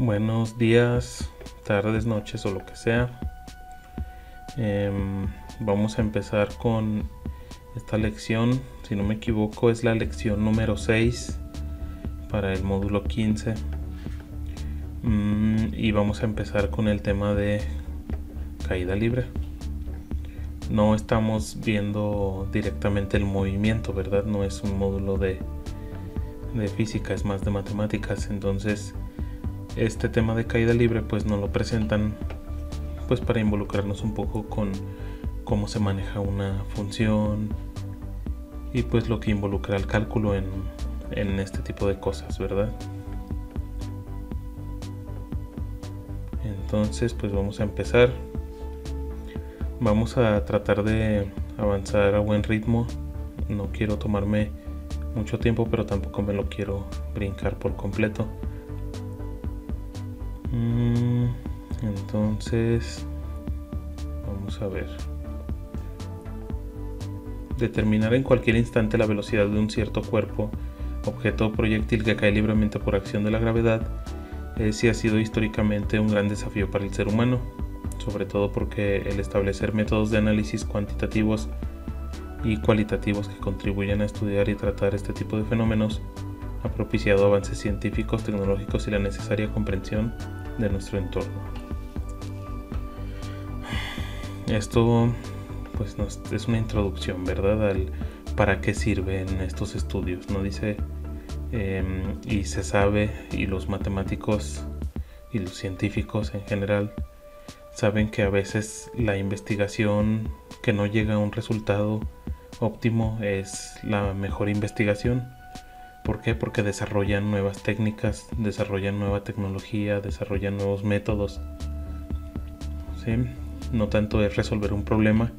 Buenos días, tardes, noches o lo que sea. Vamos a empezar con esta lección. Si no me equivoco, es la lección número 6 para el módulo 15. Y vamos a empezar con el tema de caída libre. No estamos viendo directamente el movimiento, ¿verdad? No es un módulo de física, es más de matemáticas. Entonces este tema de caída libre pues nos lo presentan pues para involucrarnos un poco con cómo se maneja una función y pues lo que involucra el cálculo en este tipo de cosas, ¿verdad? Entonces pues vamos a empezar. Vamos a tratar de avanzar a buen ritmo. No quiero tomarme mucho tiempo, pero tampoco me lo quiero brincar por completo. Entonces vamos a ver. Determinar en cualquier instante la velocidad de un cierto cuerpo, objeto o proyectil que cae libremente por acción de la gravedad sí ha sido históricamente un gran desafío para el ser humano, sobre todo porque el establecer métodos de análisis cuantitativos y cualitativos que contribuyan a estudiar y tratar este tipo de fenómenos ha propiciado avances científicos, tecnológicos y la necesaria comprensión de nuestro entorno. Esto pues es una introducción, ¿verdad?, al para qué sirven estos estudios. No dice y se sabe, y los matemáticos y los científicos en general saben que a veces la investigación que no llega a un resultado óptimo es la mejor investigación. ¿Por qué? Porque desarrollan nuevas técnicas, desarrollan nueva tecnología, desarrollan nuevos métodos. ¿Sí? No tanto es resolver un problema,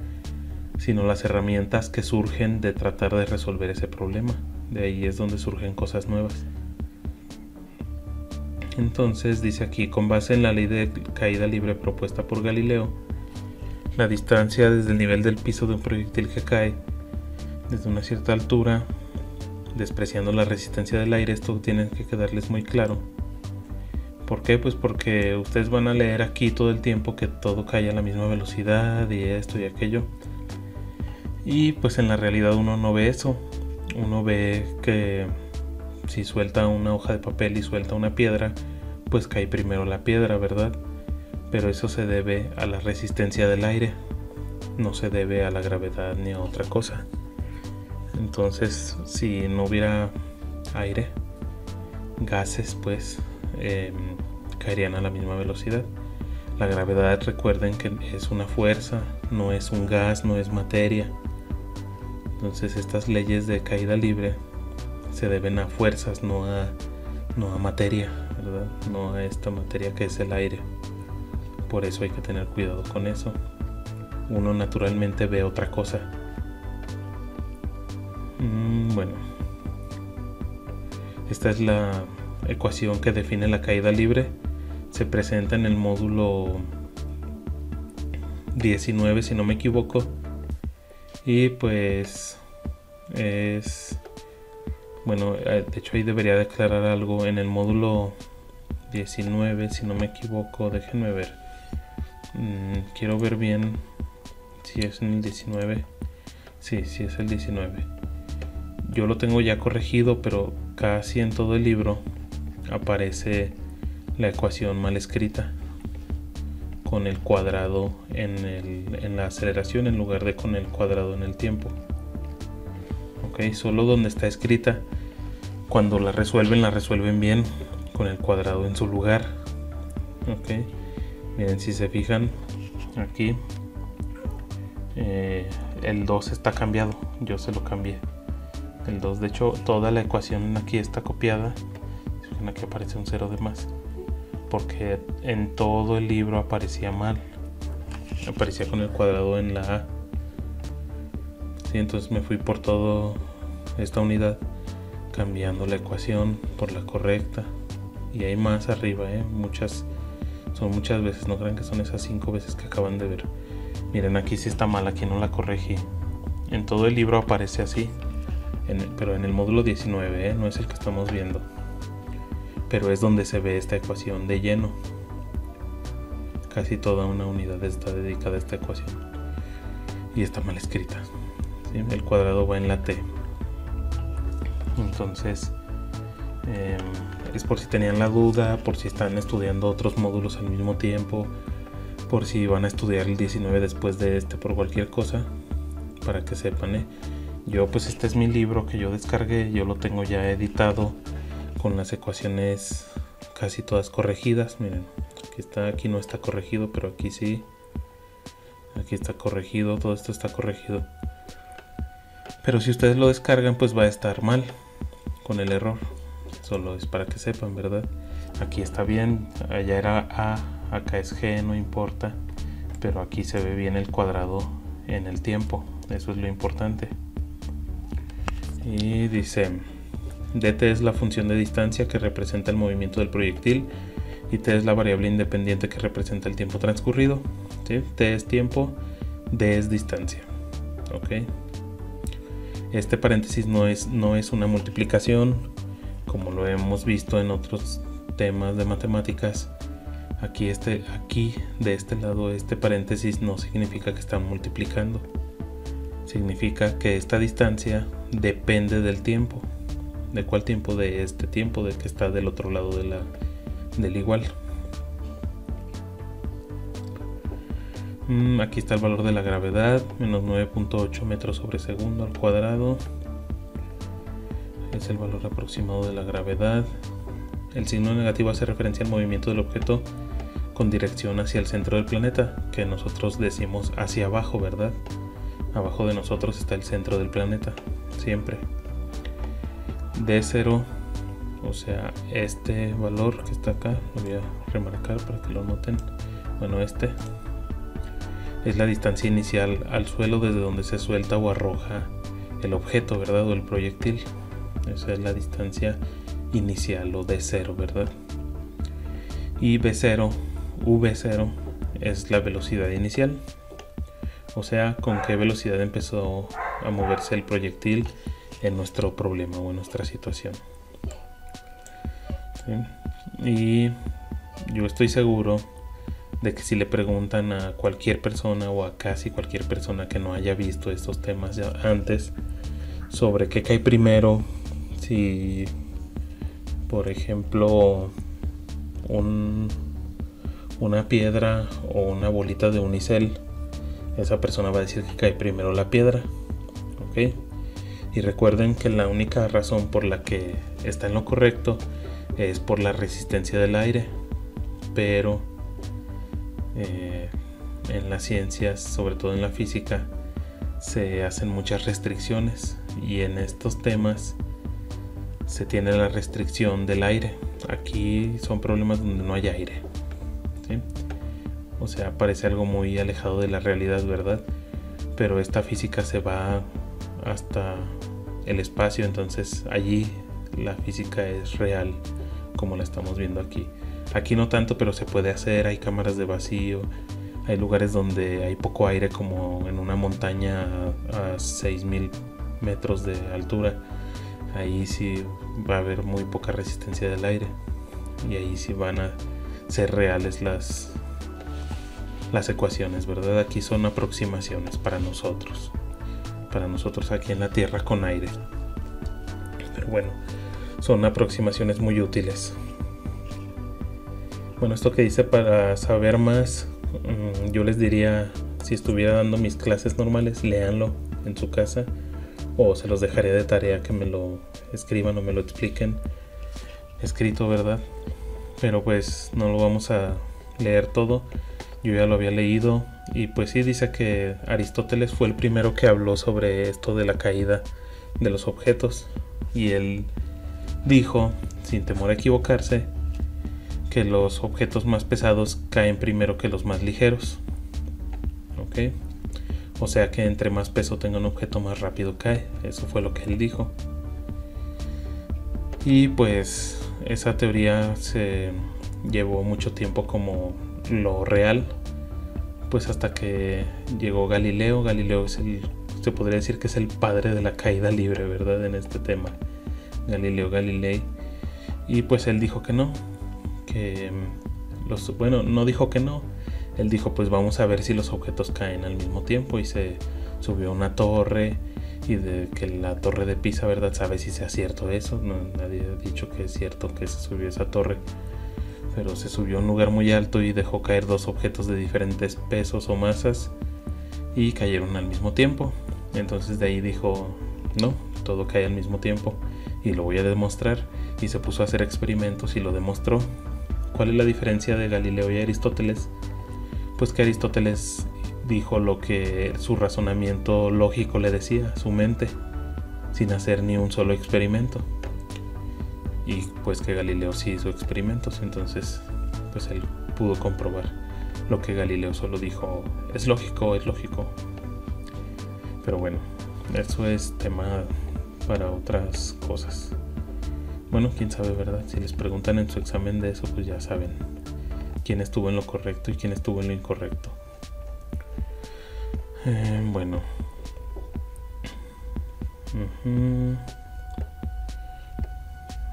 sino las herramientas que surgen de tratar de resolver ese problema. De ahí es donde surgen cosas nuevas. Entonces dice aquí, con base en la ley de caída libre propuesta por Galileo, la distancia desde el nivel del piso de un proyectil que cae desde una cierta altura, despreciando la resistencia del aire, esto tiene que quedarles muy claro. ¿Por qué? Pues porque ustedes van a leer aquí todo el tiempo que todo cae a la misma velocidad y esto y aquello. Y pues en la realidad uno no ve eso. Uno ve que si suelta una hoja de papel y suelta una piedra, pues cae primero la piedra, ¿verdad? Pero eso se debe a la resistencia del aire, no se debe a la gravedad ni a otra cosa. Entonces, si no hubiera aire, gases, pues caerían a la misma velocidad. La gravedad, recuerden que es una fuerza, no es un gas, no es materia. Entonces estas leyes de caída libre se deben a fuerzas, no a materia, ¿verdad? No a esta materia que es el aire. Por eso hay que tener cuidado con eso. Uno naturalmente ve otra cosa. Bueno, esta es la ecuación que define la caída libre. Se presenta en el módulo 19, si no me equivoco. Y pues es... Bueno, de hecho ahí debería declarar algo en el módulo 19, si no me equivoco. Déjenme ver. Quiero ver bien si es en el 19. Sí es el 19. Yo lo tengo ya corregido, pero casi en todo el libro aparece la ecuación mal escrita, con el cuadrado en la aceleración en lugar de con el cuadrado en el tiempo. Ok, solo donde está escrita, cuando la resuelven bien con el cuadrado en su lugar. Ok, miren, si se fijan aquí, el 2 está cambiado, yo se lo cambié. El 2, de hecho, toda la ecuación aquí está copiada. Fijan, aquí aparece un 0 de más, porque en todo el libro aparecía mal, aparecía con el cuadrado en la A. Sí, entonces me fui por toda esta unidad cambiando la ecuación por la correcta, y hay más arriba, son muchas veces, no crean que son esas 5 veces que acaban de ver. Miren, aquí sí está mal, aquí no la corregí. En todo el libro aparece así, pero en el módulo 19, no es el que estamos viendo. pero es donde se ve esta ecuación de lleno. Casi toda una unidad está dedicada a esta ecuación y está mal escrita, ¿sí? El cuadrado va en la T. Entonces es por si tenían la duda, por si están estudiando otros módulos al mismo tiempo, por si van a estudiar el 19 después de este, por cualquier cosa, para que sepan. Yo pues este es mi libro que yo descargué, yo lo tengo ya editado con las ecuaciones casi todas corregidas. Miren, aquí no está corregido, pero aquí sí, aquí está corregido, todo esto está corregido. Pero si ustedes lo descargan, pues va a estar mal con el error. Solo es para que sepan, ¿verdad? Aquí está bien, allá era A, acá es G, no importa, pero aquí se ve bien el cuadrado en el tiempo, eso es lo importante. Y dice, dt es la función de distancia que representa el movimiento del proyectil y t es la variable independiente que representa el tiempo transcurrido, ¿sí? T es tiempo, d es distancia, ¿ok? Este paréntesis no es una multiplicación como lo hemos visto en otros temas de matemáticas. Aquí de este lado, este paréntesis no significa que están multiplicando, significa que esta distancia depende del tiempo. ¿De cuál tiempo? De este tiempo, de que está del otro lado del igual. Aquí está el valor de la gravedad, menos 9.8 metros sobre segundo al cuadrado. Es el valor aproximado de la gravedad. El signo negativo hace referencia al movimiento del objeto con dirección hacia el centro del planeta, que nosotros decimos hacia abajo, ¿verdad? Abajo de nosotros está el centro del planeta, siempre. D0, o sea, este valor que está acá, lo voy a remarcar para que lo noten. Bueno, este es la distancia inicial al suelo desde donde se suelta o arroja el objeto, ¿verdad? O el proyectil. Esa es la distancia inicial, o D0, ¿verdad? Y V0 es la velocidad inicial, o sea, con qué velocidad empezó a moverse el proyectil en nuestro problema o en nuestra situación. ¿Sí? Y yo estoy seguro de que si le preguntan a cualquier persona o a casi cualquier persona que no haya visto estos temas ya antes sobre qué cae primero, si por ejemplo una piedra o una bolita de unicel, esa persona va a decir que cae primero la piedra, ¿ok? Y recuerden que la única razón por la que está en lo correcto es por la resistencia del aire, pero en las ciencias, sobre todo en la física, se hacen muchas restricciones, y en estos temas se tiene la restricción del aire. Aquí son problemas donde no hay aire, ¿sí? O sea, parece algo muy alejado de la realidad, ¿verdad? Pero esta física se va hasta el espacio, entonces allí la física es real, como la estamos viendo aquí. Aquí no tanto, pero se puede hacer. Hay cámaras de vacío, hay lugares donde hay poco aire, como en una montaña a 6000 metros de altura. Ahí sí va a haber muy poca resistencia del aire, y ahí sí van a ser reales las ecuaciones, ¿verdad? Aquí son aproximaciones para nosotros aquí en la Tierra con aire, pero bueno, son aproximaciones muy útiles. Bueno, esto que dice, para saber más, yo les diría, si estuviera dando mis clases normales, léanlo en su casa, o se los dejaría de tarea que me lo escriban o me lo expliquen escrito, ¿verdad? Pero pues no lo vamos a leer todo, yo ya lo había leído, y pues sí, dice que Aristóteles fue el primero que habló sobre esto de la caída de los objetos, y él dijo, sin temor a equivocarse, que los objetos más pesados caen primero que los más ligeros, ¿ok? O sea que entre más peso tenga un objeto, más rápido cae. Eso fue lo que él dijo. Y pues esa teoría se llevó mucho tiempo como lo real, pues hasta que llegó Galileo. Galileo se podría decir que es el padre de la caída libre, ¿verdad? En este tema, Galileo Galilei. Y pues él dijo que no, bueno, no dijo que no, él dijo pues vamos a ver si los objetos caen al mismo tiempo, y se subió a una torre, y de que la torre de Pisa, ¿verdad? Sabe si sea cierto eso, no, nadie ha dicho que es cierto que se subió a esa torre, pero se subió a un lugar muy alto y dejó caer dos objetos de diferentes pesos o masas y cayeron al mismo tiempo. Entonces de ahí dijo, no, todo cae al mismo tiempo y lo voy a demostrar, y se puso a hacer experimentos y lo demostró. ¿Cuál es la diferencia de Galileo y Aristóteles? Pues que Aristóteles dijo lo que su razonamiento lógico le decía, su mente, sin hacer ni un solo experimento. Y pues que Galileo sí hizo experimentos, entonces pues él pudo comprobar lo que Galileo solo dijo, es lógico, es lógico. Pero bueno, eso es tema para otras cosas. Bueno, quién sabe, ¿verdad? Si les preguntan en su examen de eso, pues ya saben quién estuvo en lo correcto y quién estuvo en lo incorrecto. Bueno.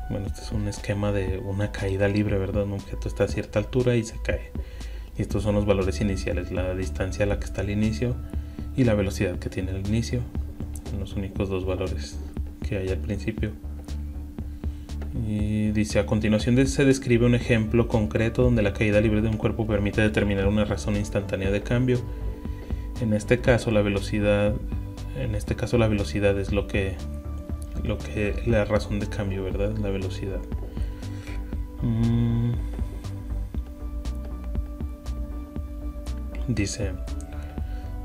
Bueno, este es un esquema de una caída libre, ¿verdad? Un objeto está a cierta altura y se cae. Y estos son los valores iniciales, la distancia a la que está al inicio y la velocidad que tiene al inicio. Son los únicos dos valores que hay al principio. Y dice, a continuación se describe un ejemplo concreto donde la caída libre de un cuerpo permite determinar una razón instantánea de cambio. En este caso la velocidad es lo que la razón de cambio, ¿verdad? La velocidad. Dice,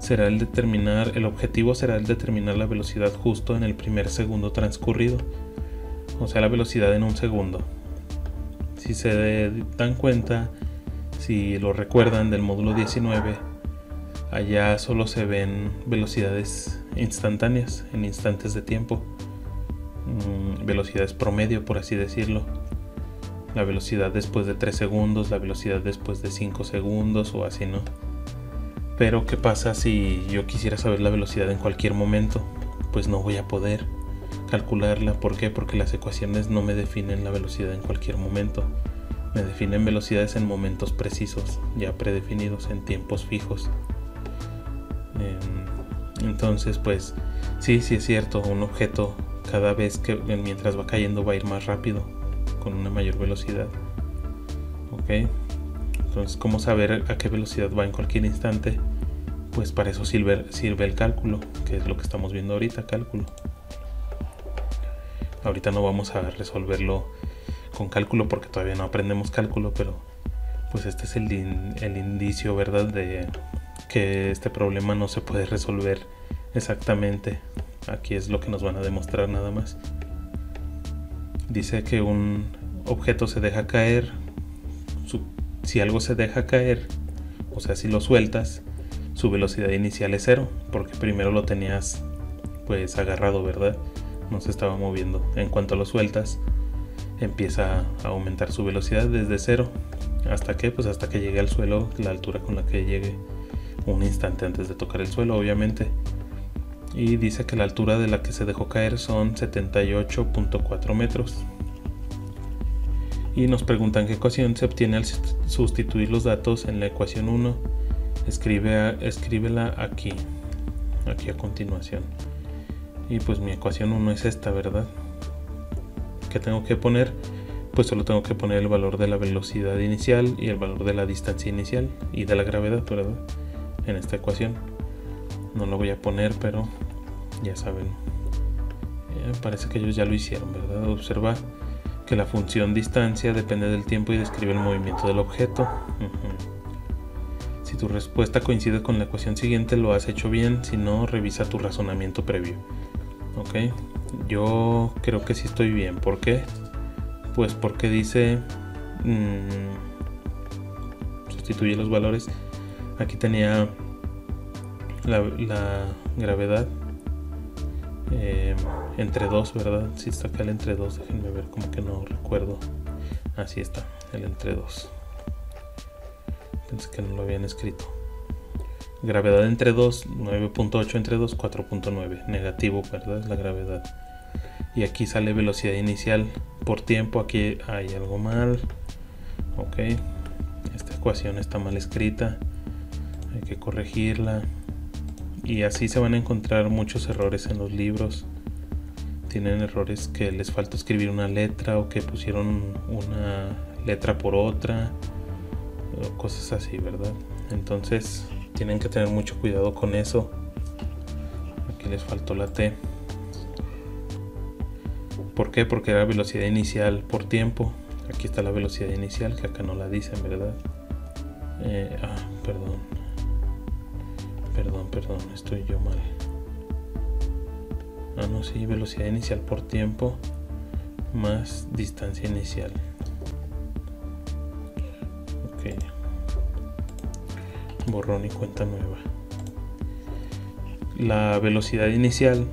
el objetivo será el determinar la velocidad justo en el primer segundo transcurrido, o sea, la velocidad en un segundo. Si se dan cuenta, si lo recuerdan del módulo 19, allá solo se ven velocidades instantáneas, en instantes de tiempo, velocidades promedio, por así decirlo. La velocidad después de 3 segundos, la velocidad después de 5 segundos o así, ¿no? Pero ¿qué pasa si yo quisiera saber la velocidad en cualquier momento? Pues no voy a poder calcularla. ¿Por qué? Porque las ecuaciones no me definen la velocidad en cualquier momento. Me definen velocidades en momentos precisos, ya predefinidos, en tiempos fijos. Entonces, pues, sí es cierto, un objeto cada vez que mientras va cayendo va a ir más rápido, con una mayor velocidad. Ok, entonces, ¿cómo saber a qué velocidad va en cualquier instante? Pues para eso sirve el cálculo, que es lo que estamos viendo ahorita, cálculo. Ahorita no vamos a resolverlo con cálculo porque todavía no aprendemos cálculo, pero pues este es el indicio, ¿verdad?, de que este problema no se puede resolver exactamente. Aquí es lo que nos van a demostrar nada más. Dice que un objeto se deja caer, si algo se deja caer, o sea, si lo sueltas, su velocidad inicial es 0, porque primero lo tenías pues agarrado, ¿verdad? No se estaba moviendo. En cuanto lo sueltas, empieza a aumentar su velocidad desde 0. ¿Hasta qué? Pues hasta que llegue al suelo, la altura con la que llegue, un instante antes de tocar el suelo, obviamente. Y dice que la altura de la que se dejó caer son 78.4 metros. Y nos preguntan qué ecuación se obtiene al sustituir los datos en la ecuación 1. Escríbela aquí a continuación. Y pues mi ecuación 1 es esta, ¿verdad? ¿Qué tengo que poner? Pues solo tengo que poner el valor de la velocidad inicial y el valor de la distancia inicial y de la gravedad, ¿verdad?, en esta ecuación. No lo voy a poner, pero ya saben, parece que ellos ya lo hicieron, ¿verdad? Observa que la función distancia depende del tiempo y describe el movimiento del objeto. Si tu respuesta coincide con la ecuación siguiente, lo has hecho bien. Si no, revisa tu razonamiento previo. Ok, yo creo que sí estoy bien. ¿Por qué? Pues porque dice sustituye los valores. Aquí tenía la gravedad entre 2, ¿verdad? Si está acá el entre 2, déjenme ver, como que no recuerdo. Así está, el entre 2. Pensé que no lo habían escrito. Gravedad entre 2, 9.8 entre 2, 4.9. Negativo, ¿verdad? Es la gravedad. y aquí sale velocidad inicial por tiempo. Aquí hay algo mal. Ok, esta ecuación está mal escrita, hay que corregirla. Y así se van a encontrar muchos errores en los libros. Tienen errores que les faltó escribir una letra, o que pusieron una letra por otra, o cosas así, ¿verdad? Entonces tienen que tener mucho cuidado con eso. Aquí les faltó la T. ¿Por qué? Porque era velocidad inicial por tiempo. Aquí está la velocidad inicial, que acá no la dicen, ¿verdad? Perdón, estoy yo mal. No, sí, velocidad inicial por tiempo más distancia inicial. Ok. Borrón y cuenta nueva. La velocidad inicial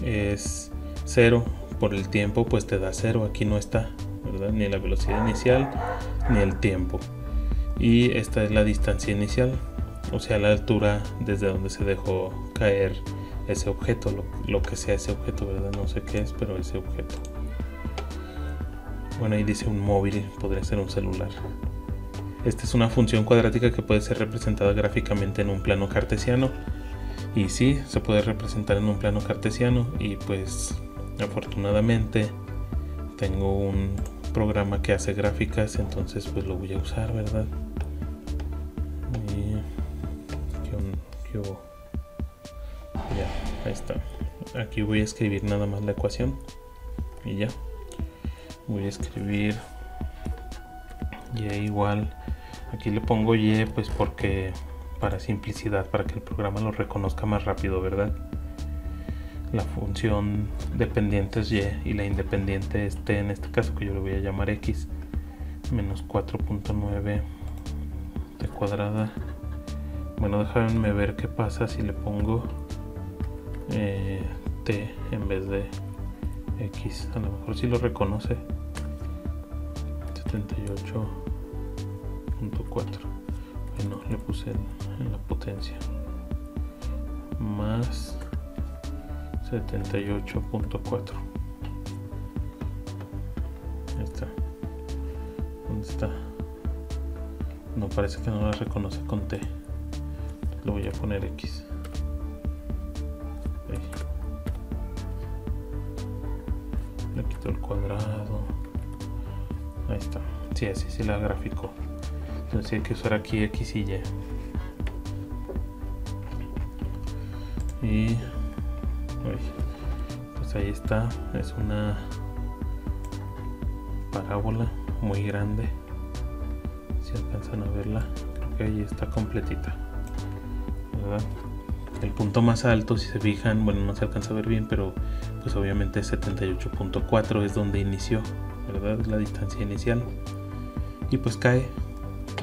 es 0. Por el tiempo pues te da 0. Aquí no está, ¿verdad? Ni la velocidad inicial ni el tiempo. Y esta es la distancia inicial, o sea, la altura desde donde se dejó caer ese objeto, lo que sea ese objeto, ¿verdad? No sé qué es, pero ese objeto. Bueno, ahí dice un móvil, podría ser un celular. Esta es una función cuadrática que puede ser representada gráficamente en un plano cartesiano. Y sí, se puede representar en un plano cartesiano. Y pues afortunadamente tengo un programa que hace gráficas, entonces pues lo voy a usar, ¿verdad? Y ya, ahí está. Aquí voy a escribir nada más la ecuación y ya. Voy a escribir y igual. Aquí le pongo y pues porque para simplicidad, para que el programa lo reconozca más rápido, ¿verdad? La función dependiente es y y la independiente es t, en este caso, que yo le voy a llamar x, menos 4.9 t cuadrada. Bueno, déjame ver qué pasa si le pongo t en vez de x. A lo mejor si lo reconoce. 78.4. Bueno, le puse en la potencia. Más 78.4. Ahí está. ¿Dónde está? No, parece que no la reconoce con T. Le voy a poner X. Ahí. Le quito el cuadrado. Ahí está. Sí, así sí la graficó. Entonces hay que usar aquí X y Y. Y pues ahí está. Es una parábola muy grande. Si alcanzan a verla, creo que ahí está completita, ¿verdad? El punto más alto, si se fijan, bueno, no se alcanza a ver bien, pero pues obviamente 78.4 es donde inició, ¿verdad? Es la distancia inicial. Y pues cae.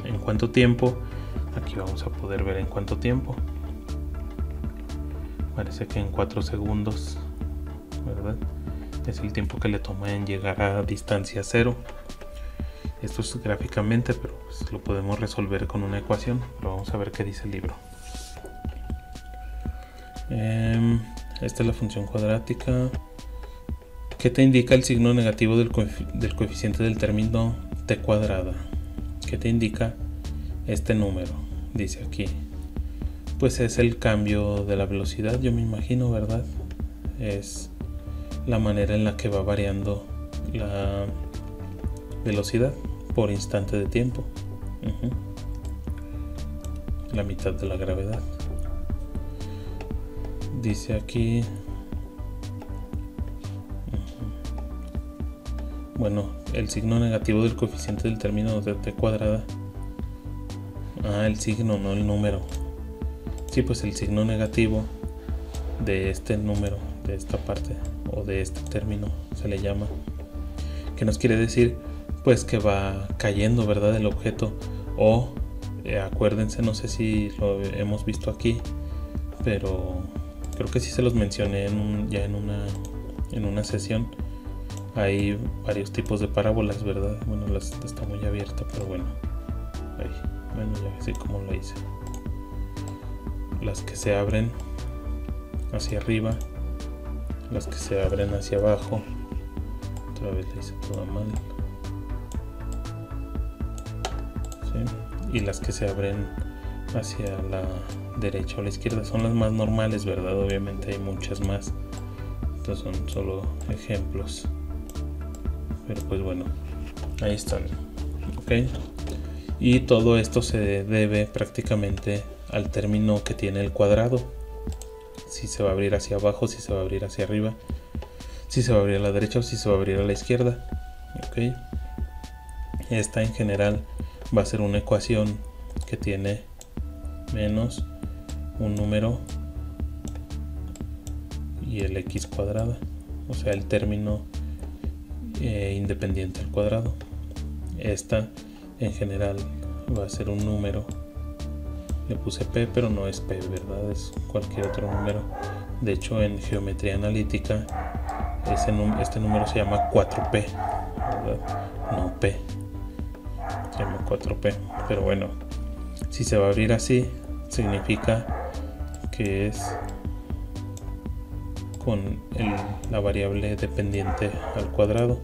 ¿En cuánto tiempo? Aquí vamos a poder ver en cuánto tiempo. Parece que en 4 segundos, ¿verdad? Es el tiempo que le toma en llegar a distancia 0. Esto es gráficamente, pero pues lo podemos resolver con una ecuación. Pero vamos a ver qué dice el libro. Esta es la función cuadrática. ¿Qué te indica el signo negativo del coeficiente del término t cuadrada? ¿Qué te indica este número? Dice aquí. Pues es el cambio de la velocidad, yo me imagino, ¿verdad? Es la manera en la que va variando la velocidad por instante de tiempo. La mitad de la gravedad. Dice aquí. Bueno, el signo negativo del coeficiente del término de t cuadrada. El signo, no el número. Sí, pues el signo negativo de este número, de esta parte o de este término se le llama. ¿Qué nos quiere decir? Pues que va cayendo, ¿verdad? El objeto. O acuérdense, no sé si lo hemos visto aquí, pero creo que sí se los mencioné ya en una sesión. Hay varios tipos de parábolas, ¿verdad? Bueno, está muy abierta, pero bueno. Ahí, bueno, ya así como lo hice. Las que se abren hacia arriba, las que se abren hacia abajo, otra vez le hice todo mal, ¿sí? Y las que se abren hacia la derecha o la izquierda son las más normales, ¿verdad? Obviamente hay muchas más, estos son solo ejemplos, pero pues bueno, ahí están, ¿ok? Y todo esto se debe prácticamente al término que tiene el cuadrado, si se va a abrir hacia abajo, si se va a abrir hacia arriba, si se va a abrir a la derecha o si se va a abrir a la izquierda, ¿ok? Esta en general va a ser una ecuación que tiene menos un número y el x cuadrada, o sea el término independiente al cuadrado. Esta en general va a ser un número, le puse p pero no es p, ¿verdad? Es cualquier otro número. De hecho en geometría analítica este número se llama 4p, ¿verdad? No p, se llama 4p, pero bueno, si se va a abrir así significa que es con la variable dependiente al cuadrado,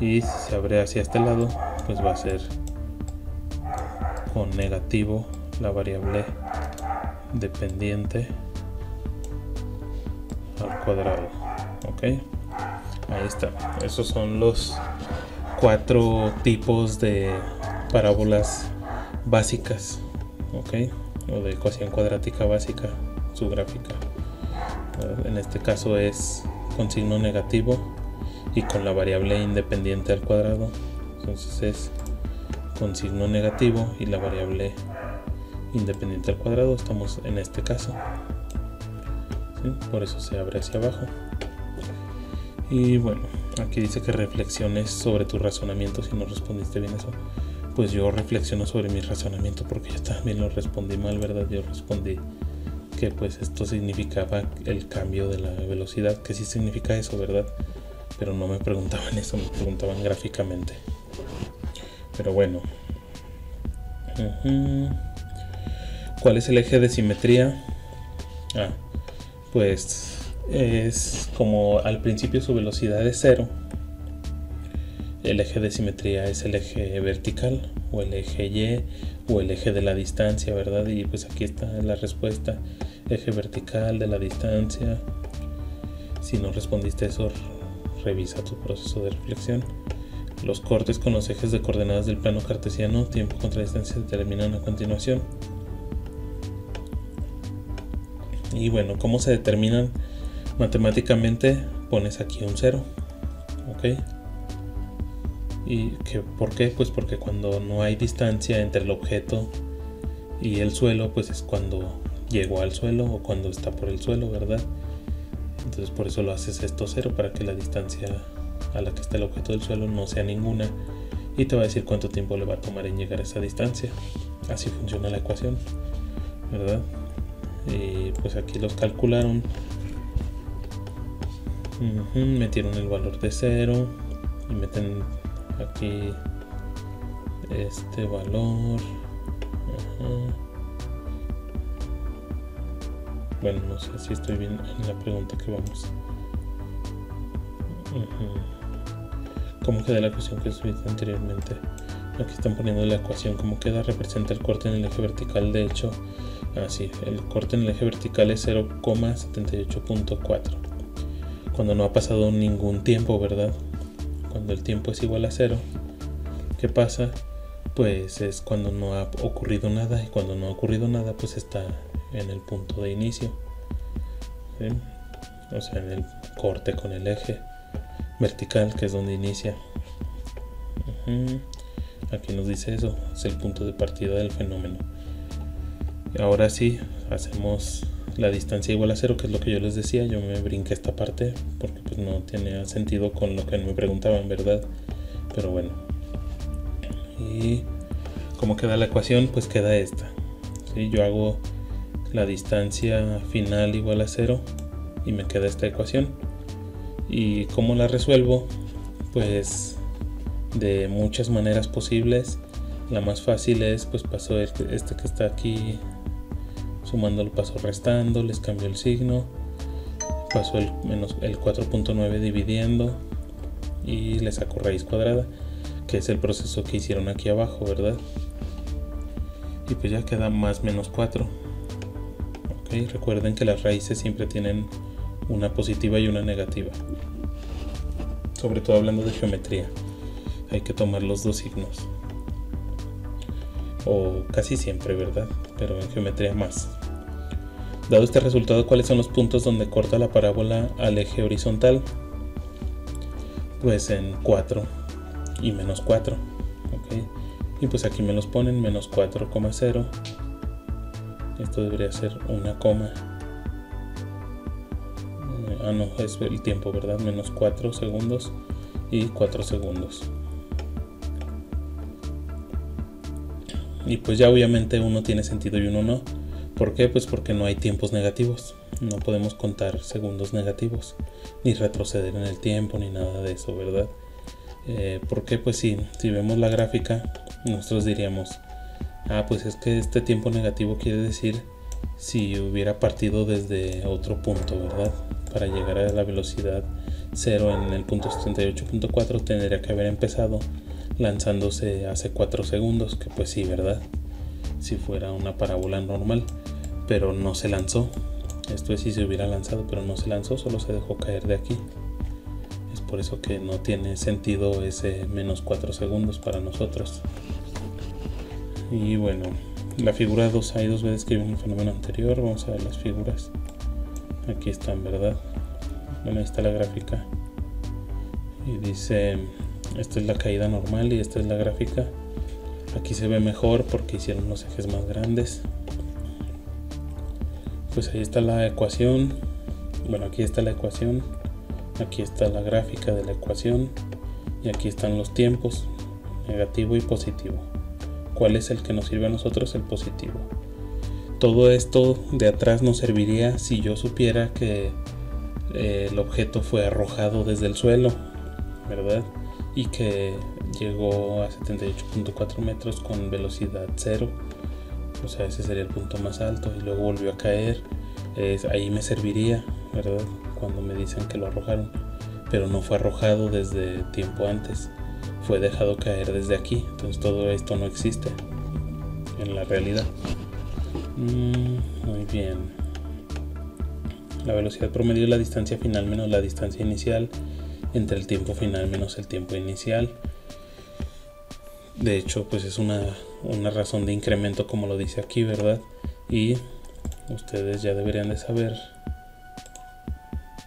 y si se abre hacia este lado pues va a ser con negativo la variable dependiente al cuadrado, ok. Ahí está, esos son los 4 tipos de parábolas básicas, ok, o de ecuación cuadrática básica, su gráfica. En este caso es con signo negativo y con la variable independiente al cuadrado, entonces es con signo negativo y la variable independiente al cuadrado, estamos en este caso, ¿sí? Por eso se abre hacia abajo. Y bueno, aquí dice que reflexiones sobre tu razonamiento. Si no respondiste bien eso, pues yo reflexiono sobre mi razonamiento, porque yo también lo respondí mal, ¿verdad? Yo respondí que pues esto significaba el cambio de la velocidad, que sí significa eso, ¿verdad? Pero no me preguntaban eso, me preguntaban gráficamente. Pero bueno, ¿cuál es el eje de simetría? Pues es como al principio su velocidad es 0. El eje de simetría es el eje vertical, o el eje Y, o el eje de la distancia, ¿verdad? Y pues aquí está la respuesta: eje vertical de la distancia. Si no respondiste eso, revisa tu proceso de reflexión. Los cortes con los ejes de coordenadas del plano cartesiano, tiempo contra distancia, se determinan a continuación. Y bueno, ¿cómo se determinan matemáticamente? Pones aquí un 0, ¿ok? ¿Y por qué? Pues porque cuando no hay distancia entre el objeto y el suelo, pues es cuando llegó al suelo o cuando está por el suelo, ¿verdad? Entonces por eso lo haces esto 0, para que la distancia a la que está el objeto del suelo no sea ninguna, y te va a decir cuánto tiempo le va a tomar en llegar a esa distancia. Así funciona la ecuación, ¿verdad? Y pues aquí los calcularon, metieron el valor de 0 y meten aquí este valor. Bueno, no sé si estoy bien en la pregunta que vamos. ¿Cómo queda la ecuación que subiste anteriormente? Aquí están poniendo la ecuación. ¿Cómo queda? Representa el corte en el eje vertical. De hecho, así, el corte en el eje vertical es 0,78.4. Cuando no ha pasado ningún tiempo, ¿verdad? Cuando el tiempo es igual a 0, ¿qué pasa? Pues es cuando no ha ocurrido nada, y cuando no ha ocurrido nada, pues está en el punto de inicio, ¿sí? O sea, en el corte con el eje vertical, que es donde inicia. Aquí nos dice eso, es el punto de partida del fenómeno. Ahora sí, hacemos la distancia igual a 0, que es lo que yo les decía. Yo me brinqué esta parte porque pues no tenía sentido con lo que me preguntaban, ¿verdad? Pero bueno, y ¿cómo queda la ecuación? Pues queda esta, ¿sí? Yo hago la distancia final igual a 0 y me queda esta ecuación. ¿Y cómo la resuelvo? Pues de muchas maneras posibles. La más fácil es, pues paso este que está aquí, sumándolo paso restando, les cambio el signo, paso el 4.9 dividiendo y le saco raíz cuadrada, que es el proceso que hicieron aquí abajo, ¿verdad? Y pues ya queda más menos 4. Okay, recuerden que las raíces siempre tienen una positiva y una negativa, sobre todo hablando de geometría. Hay que tomar los dos signos, o casi siempre, ¿verdad? Pero en geometría más. Dado este resultado, ¿cuáles son los puntos donde corta la parábola al eje horizontal? Pues en 4 y menos 4. ¿Okay? Y pues aquí me los ponen menos 4,0. Esto debería ser una coma. No, es el tiempo, ¿verdad? Menos 4 segundos y 4 segundos. Y pues ya obviamente uno tiene sentido y uno no. ¿Por qué? Pues porque no hay tiempos negativos. No podemos contar segundos negativos, ni retroceder en el tiempo, ni nada de eso, ¿verdad? ¿Por qué? Pues si vemos la gráfica, nosotros diríamos, pues es que este tiempo negativo quiere decir si hubiera partido desde otro punto, ¿verdad? Para llegar a la velocidad 0 en el punto 78.4 tendría que haber empezado lanzándose hace 4 segundos, que pues sí, ¿verdad? Si fuera una parábola normal, pero no se lanzó. Esto es si se hubiera lanzado, pero no se lanzó, solo se dejó caer de aquí. Es por eso que no tiene sentido ese menos 4 segundos para nosotros. Y bueno, la figura 2 hay dos veces que viene el fenómeno anterior. Vamos a ver las figuras. Aquí están, ¿verdad? Bueno, ahí está la gráfica. Y dice, esta es la caída normal y esta es la gráfica. Aquí se ve mejor porque hicieron los ejes más grandes. Pues ahí está la ecuación. Bueno, aquí está la ecuación. Aquí está la gráfica de la ecuación. Y aquí están los tiempos, negativo y positivo. ¿Cuál es el que nos sirve a nosotros? El positivo. Todo esto de atrás nos serviría si yo supiera que el objeto fue arrojado desde el suelo, ¿verdad? Y que llegó a 78.4 metros con velocidad 0. O sea, ese sería el punto más alto y luego volvió a caer. Ahí me serviría, ¿verdad? Cuando me dicen que lo arrojaron, pero no fue arrojado desde tiempo antes, fue dejado caer desde aquí. Entonces todo esto no existe en la realidad. Muy bien. La velocidad promedio es la distancia final menos la distancia inicial entre el tiempo final menos el tiempo inicial. De hecho, pues es una razón de incremento, como lo dice aquí, ¿verdad? Y ustedes ya deberían de saber,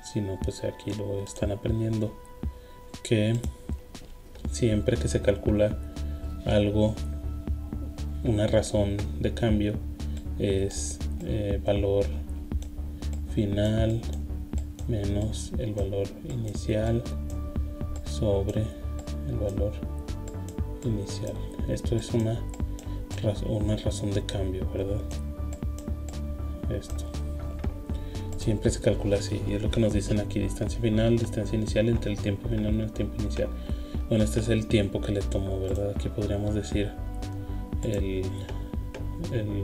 si no, pues aquí lo están aprendiendo, que siempre que se calcula algo, una razón de cambio es valor final menos el valor inicial sobre el valor inicial. Esto es una razón de cambio, ¿verdad? Esto siempre se calcula así y es lo que nos dicen aquí: distancia final, distancia inicial entre el tiempo final y el tiempo inicial. Bueno, este es el tiempo que le tomó, ¿verdad? Aquí podríamos decir el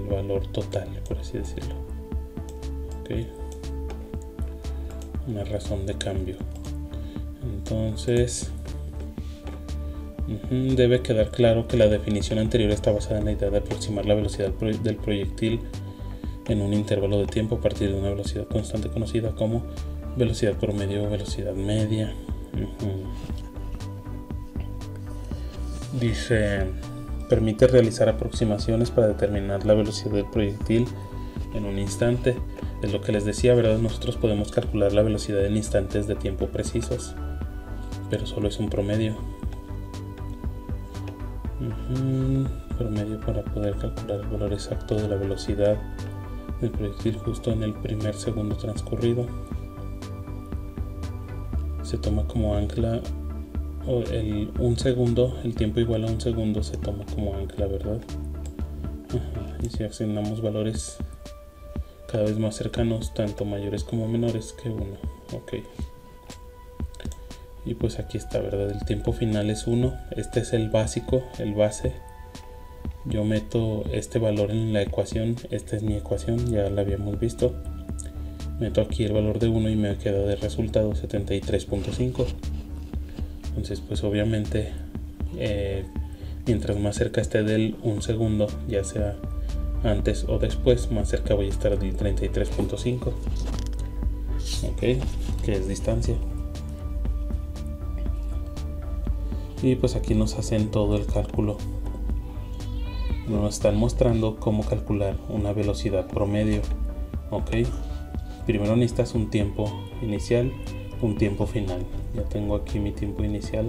valor total, por así decirlo. ¿Ok? Una razón de cambio. Entonces debe quedar claro que la definición anterior está basada en la idea de aproximar la velocidad del proyectil en un intervalo de tiempo a partir de una velocidad constante conocida como velocidad promedio o velocidad media. Dice, permite realizar aproximaciones para determinar la velocidad del proyectil en un instante. Es lo que les decía, ¿verdad? Nosotros podemos calcular la velocidad en instantes de tiempo precisos, pero solo es un promedio. Promedio para poder calcular el valor exacto de la velocidad del proyectil justo en el primer segundo transcurrido. Se toma como ancla un segundo, el tiempo igual a un segundo se toma como ancla, ¿verdad? Y si asignamos valores cada vez más cercanos, tanto mayores como menores que 1. Ok. Y pues aquí está, ¿verdad? El tiempo final es 1. Este es el básico, el base. Yo meto este valor en la ecuación. Esta es mi ecuación, ya la habíamos visto. meto aquí el valor de 1 y me queda de resultado 73.5. Entonces pues obviamente mientras más cerca esté del 1 segundo, ya sea antes o después, más cerca voy a estar del 33.5, ok, que es distancia. Y pues aquí nos hacen todo el cálculo. Nos están mostrando cómo calcular una velocidad promedio, ok. Primero necesitas un tiempo inicial, un tiempo final. Ya tengo aquí mi tiempo inicial,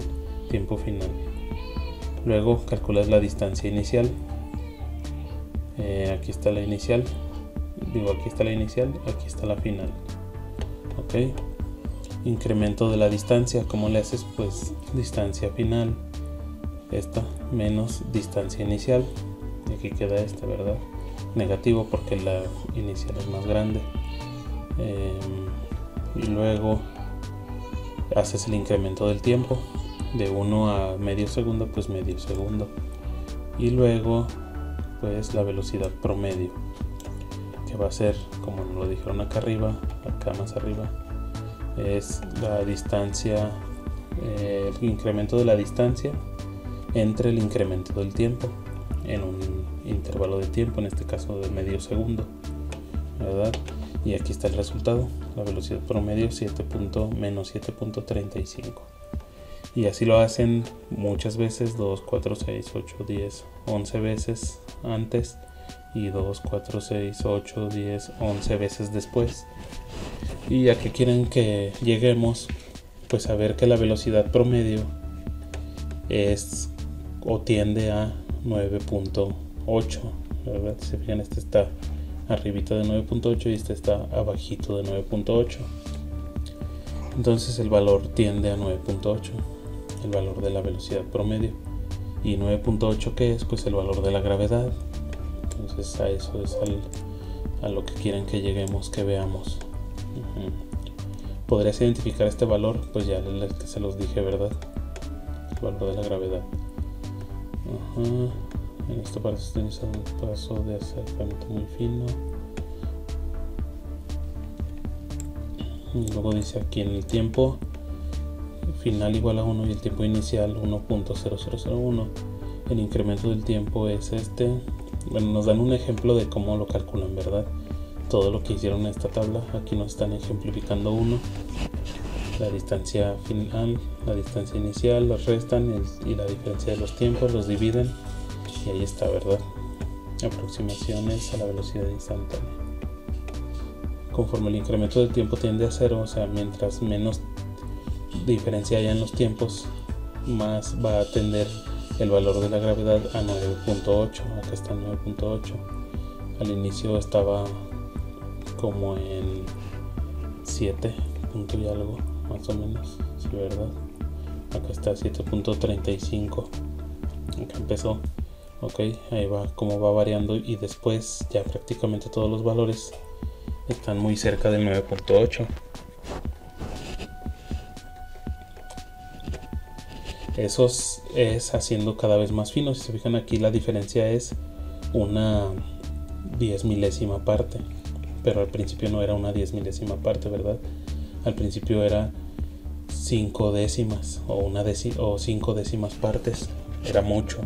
tiempo final. Luego calculas la distancia inicial. Aquí está la inicial. Aquí está la inicial, aquí está la final. Ok. Incremento de la distancia. ¿Cómo le haces? Pues distancia final, esta menos distancia inicial. Y aquí queda esta, ¿verdad? Negativo porque la inicial es más grande. Y luego haces el incremento del tiempo de 1 a medio segundo, pues medio segundo. Y luego pues la velocidad promedio, que va a ser, como nos lo dijeron acá arriba, acá más arriba, es la distancia, el incremento de la distancia entre el incremento del tiempo en un intervalo de tiempo, en este caso de medio segundo, ¿verdad? Y aquí está el resultado, la velocidad promedio menos 7.35. Y así lo hacen muchas veces, 2, 4, 6, 8, 10, 11 veces antes y 2, 4, 6, 8, 10, 11 veces después. ¿Y a qué quieren que lleguemos? Pues a ver que la velocidad promedio es o tiende a 9.8, ¿verdad? Si se fijan, este está arribita de 9.8 y este está abajito de 9.8. Entonces el valor tiende a 9.8, el valor de la velocidad promedio. ¿Y 9.8 qué es? Pues el valor de la gravedad. Entonces a eso es a lo que quieren que lleguemos, que veamos. ¿Podrías identificar este valor? Pues ya se los dije, ¿verdad? El valor de la gravedad. En esta parte se utiliza un paso de acercamiento muy fino. Y luego dice aquí en el tiempo final igual a 1 y el tiempo inicial 1.0001. El incremento del tiempo es este. Bueno, nos dan un ejemplo de cómo lo calculan, ¿verdad? Todo lo que hicieron en esta tabla, aquí nos están ejemplificando uno. La distancia final, la distancia inicial, los restan y la diferencia de los tiempos los dividen. Y ahí está, ¿verdad? Aproximaciones a la velocidad instantánea. Conforme el incremento del tiempo tiende a 0, o sea, mientras menos diferencia haya en los tiempos, más va a tender el valor de la gravedad a 9.8. Acá está 9.8. Al inicio estaba como en 7 punto y algo, más o menos, sí, ¿verdad? Acá está 7.35. Acá empezó. Ok, ahí va como va variando y después ya prácticamente todos los valores están muy cerca del 9.8. Eso es haciendo cada vez más fino. Si se fijan aquí, la diferencia es una 10 milésima parte, pero al principio no era una 10 milésima parte, ¿verdad? Al principio era 5 décimas o 5 décimas partes, era mucho.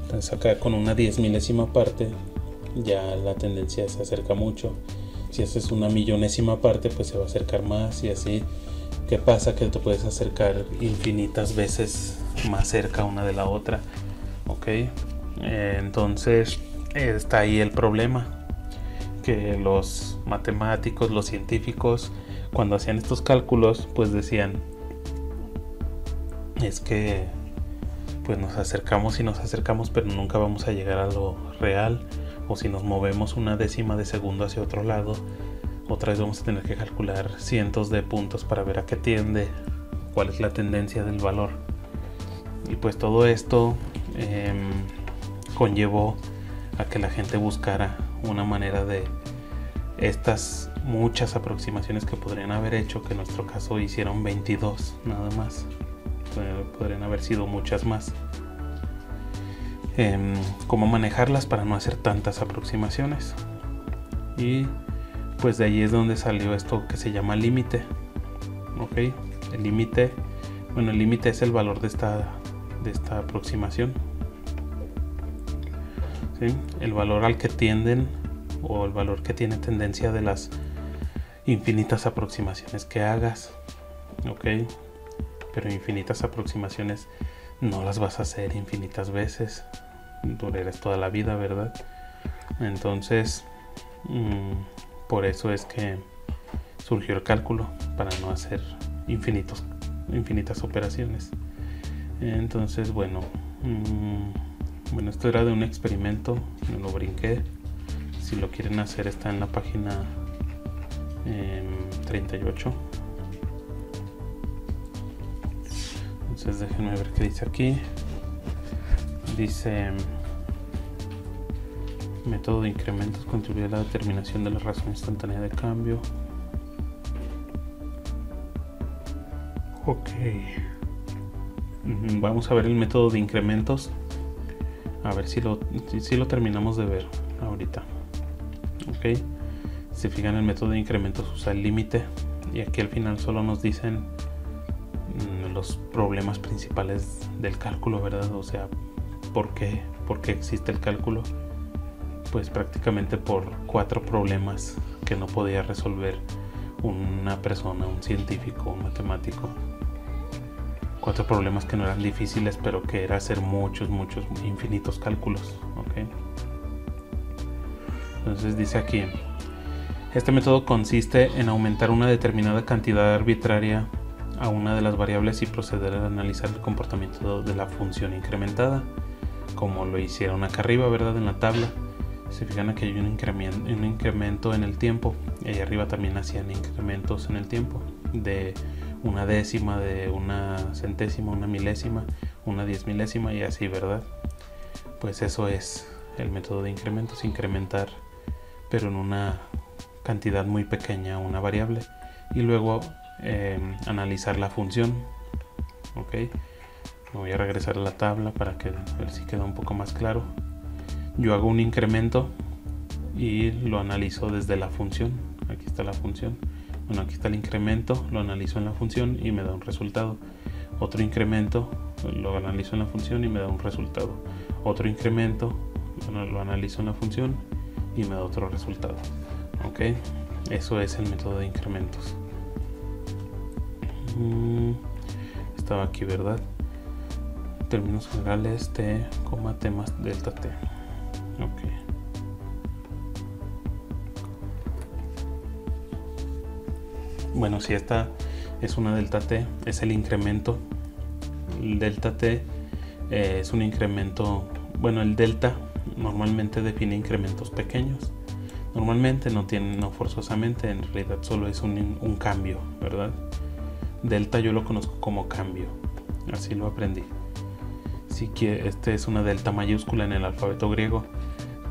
Entonces acá con una 10 milésima parte ya la tendencia se acerca mucho. Si haces una millonésima parte, pues se va a acercar más y así. ¿Qué pasa? Que te puedes acercar infinitas veces más cerca una de la otra. Ok, entonces está ahí el problema, que los matemáticos, los científicos, cuando hacían estos cálculos, pues decían, es que pues nos acercamos y nos acercamos, pero nunca vamos a llegar a lo real. O si nos movemos una décima de segundo hacia otro lado, otra vez vamos a tener que calcular cientos de puntos para ver a qué tiende, cuál es la tendencia del valor. Y pues todo esto conllevó a que la gente buscara una manera de estas muchas aproximaciones que podrían haber hecho, que en nuestro caso hicieron 22 nada más, podrían haber sido muchas más. Cómo manejarlas para no hacer tantas aproximaciones. Y pues de ahí es donde salió esto que se llama límite. Ok, el límite, bueno, el límite es el valor de esta aproximación, ¿sí? El valor al que tienden, o el valor que tiene tendencia de las infinitas aproximaciones que hagas. Ok, pero infinitas aproximaciones no las vas a hacer infinitas veces, durarás toda la vida, ¿verdad? Entonces por eso es que surgió el cálculo, para no hacer infinitas operaciones. Entonces bueno, esto era de un experimento, me lo brinqué. Si lo quieren hacer, está en la página 38. Entonces déjenme ver qué dice aquí. Dice: método de incrementos contribuye a la determinación de la razón instantánea de cambio. Ok, vamos a ver el método de incrementos, a ver si lo terminamos de ver ahorita. Ok, si se fijan, el método de incrementos usa el límite, y aquí al final solo nos dicen los problemas principales del cálculo, ¿verdad? O sea, ¿por qué existe el cálculo? Pues prácticamente por 4 problemas que no podía resolver una persona, un científico, un matemático. 4 problemas que no eran difíciles, pero que era hacer muchos infinitos cálculos. ¿Okay? Entonces dice aquí: este método consiste en aumentar una determinada cantidad arbitraria a una de las variables y proceder a analizar el comportamiento de la función incrementada, como lo hicieron acá arriba, ¿verdad? En la tabla. Se fijan, aquí hay un incremento en el tiempo, y ahí arriba también hacían incrementos en el tiempo, de una décima, de una centésima, una milésima, una 10 milésima y así, ¿verdad? Pues eso es el método de incrementos, incrementar pero en una cantidad muy pequeña una variable, y luego analizar la función. Ok, me voy a regresar a la tabla para que ver si queda un poco más claro. Yo hago un incremento y lo analizo desde la función. Aquí está la función. Bueno, aquí está el incremento, lo analizo en la función y me da un resultado. Otro incremento, lo analizo en la función y me da un resultado. Otro incremento, lo analizo en la función y me da otro resultado. Ok, eso es el método de incrementos. Estaba aquí, ¿verdad? Términos generales, t, t más delta t. Ok. Bueno, si esta es una delta t, es el incremento. El delta t es un incremento. Bueno, el delta normalmente define incrementos pequeños. Normalmente, no forzosamente, en realidad solo es un cambio, ¿verdad? Delta yo lo conozco como cambio, así lo aprendí. Sí, que este es una delta mayúscula en el alfabeto griego.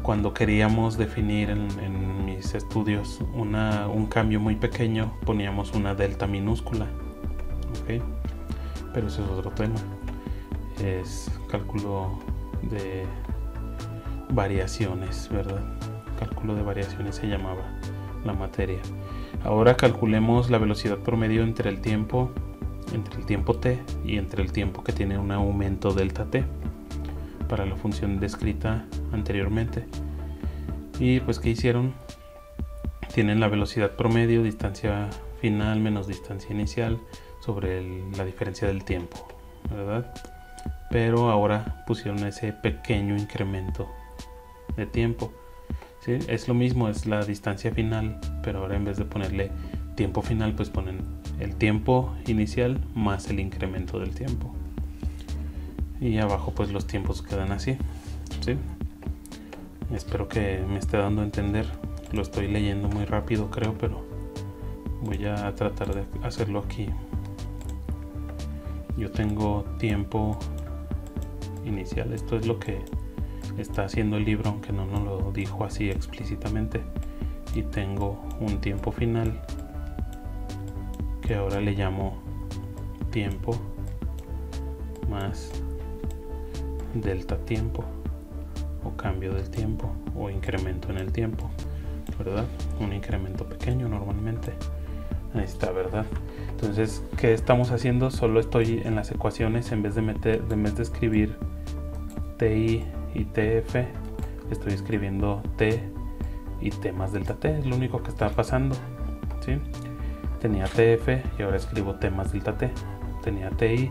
Cuando queríamos definir en mis estudios un cambio muy pequeño, poníamos una delta minúscula. ¿Okay? Pero eso es otro tema. Es cálculo de variaciones, ¿verdad? Cálculo de variaciones se llamaba la materia. Ahora calculemos la velocidad promedio entre el tiempo t y entre el tiempo que tiene un aumento delta t para la función descrita anteriormente. Y pues, ¿qué hicieron? Tienen la velocidad promedio, distancia final menos distancia inicial, sobre la diferencia del tiempo, ¿verdad? Pero ahora pusieron ese pequeño incremento de tiempo. ¿Sí? Es lo mismo, es la distancia final, pero ahora en vez de ponerle tiempo final, pues ponen el tiempo inicial más el incremento del tiempo. Y abajo pues los tiempos quedan así. ¿Sí? Espero que me esté dando a entender. Lo estoy leyendo muy rápido, creo, pero voy a tratar de hacerlo aquí. Yo tengo tiempo inicial. Esto es lo que está haciendo el libro, aunque no nos lo dijo así explícitamente. Y tengo un tiempo final, que ahora le llamo tiempo más delta tiempo, o cambio del tiempo, o incremento en el tiempo. ¿verdad? Un incremento pequeño normalmente. Ahí está, ¿verdad? Entonces, ¿qué estamos haciendo? Solo estoy en las ecuaciones, en vez de escribir TI y TF, estoy escribiendo T y T más delta T. Es lo único que está pasando, ¿sí? Tenía TF y ahora escribo T más delta T. Tenía TI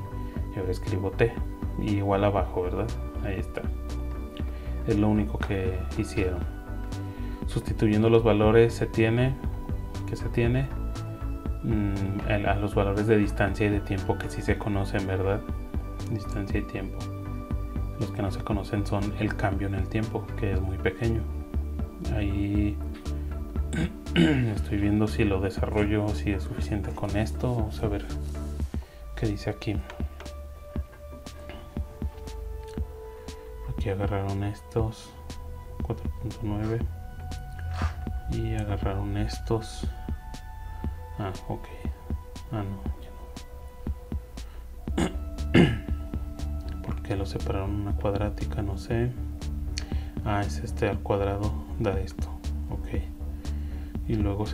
y ahora escribo T. Y igual abajo, ¿verdad? Ahí está. Es lo único que hicieron. Sustituyendo los valores a los valores de distancia y de tiempo que sí se conocen, ¿verdad? Distancia y tiempo. Los que no se conocen son el cambio en el tiempo, que es muy pequeño. Ahí estoy viendo si lo desarrollo, si es suficiente con esto. Vamos a ver qué dice aquí. Aquí agarraron estos 4.9 y agarraron estos. Ok. No, ya no. ¿Por qué lo separaron en una cuadrática? No sé. Es este al cuadrado, da esto. Ok. Y luego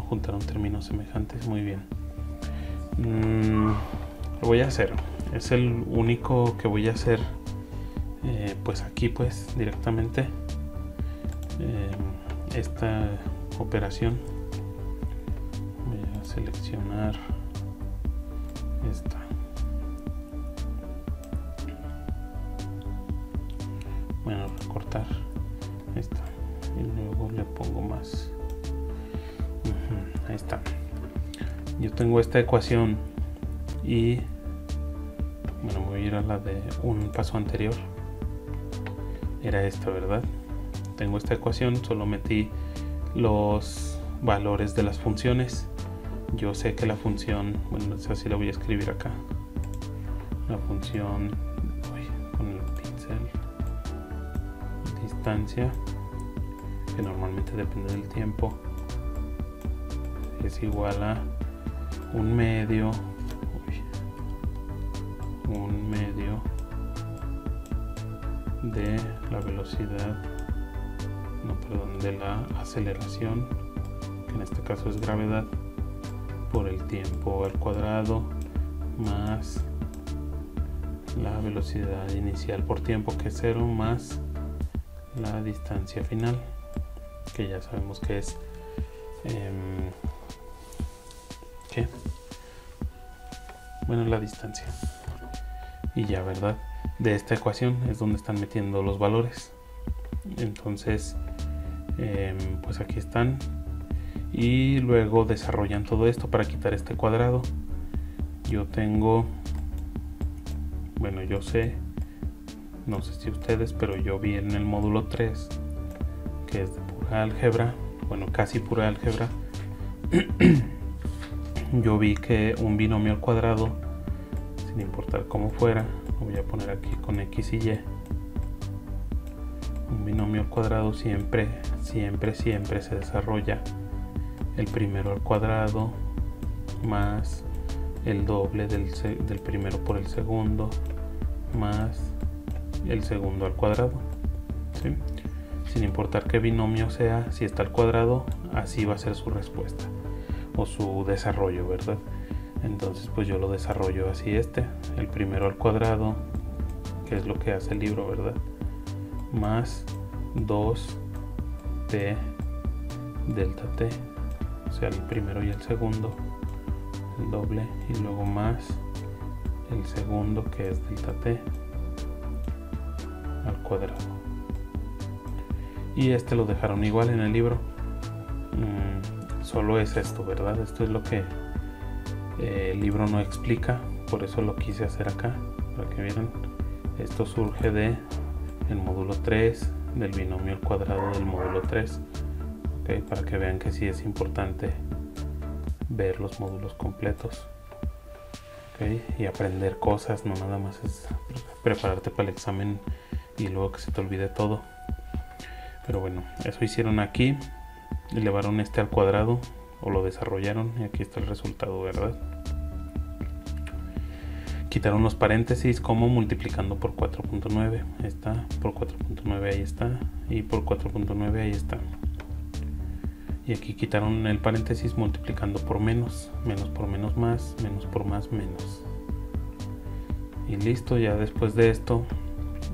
juntaron términos semejantes. Muy bien. Lo voy a hacer. Es el único que voy a hacer. Pues aquí, pues directamente. Esta operación. Voy a seleccionar esta. Bueno, recortar esta y luego le pongo más. Ahí está. Yo tengo esta ecuación y bueno, me voy a ir a la de un paso anterior. Era esta, ¿verdad? Tengo esta ecuación, solo metí los valores de las funciones. Yo sé que la función, bueno, así la voy a escribir acá. La función con el pincel, distancia, que normalmente depende del tiempo, es igual a un medio de la velocidad, de la aceleración, que en este caso es gravedad, por el tiempo al cuadrado más la velocidad inicial por tiempo, que es 0, más la distancia final, que ya sabemos que es la distancia. Y ya, ¿verdad? De esta ecuación es donde están metiendo los valores. Entonces pues aquí están, y luego desarrollan todo esto para quitar este cuadrado. Yo tengo, yo sé, no sé si ustedes, pero yo vi en el módulo 3, que es de pura álgebra, casi pura álgebra, yo vi que un binomio al cuadrado, sin importar cómo fuera, lo voy a poner aquí con X y Y, un binomio al cuadrado siempre se desarrolla el primero al cuadrado más el doble del primero por el segundo más el segundo al cuadrado, ¿sí? Sin importar qué binomio sea, si está al cuadrado, así va a ser su respuesta o su desarrollo, ¿verdad? Entonces pues yo lo desarrollo así, el primero al cuadrado, que es lo que hace el libro, ¿verdad? Más 2t delta t, o sea, el primero y el segundo, el doble, y luego más el segundo, que es delta t al cuadrado. Y lo dejaron igual en el libro. Solo es esto, ¿verdad? Esto es lo que el libro no explica, por eso lo quise hacer acá, para que vieran. Esto surge del módulo 3, del binomio al cuadrado del módulo 3, ¿okay? Para que vean que sí es importante ver los módulos completos, ¿okay? Y aprender cosas, no nada más es prepararte para el examen y luego que se te olvide todo. Pero bueno, eso hicieron aquí, elevaron al cuadrado, o lo desarrollaron, y aquí está el resultado, ¿verdad? Quitaron los paréntesis, como multiplicando por 4.9, está, por 4.9 ahí está, y por 4.9 ahí está. y aquí quitaron el paréntesis multiplicando por menos, menos por menos más, menos por más menos. Y listo. Ya después de esto,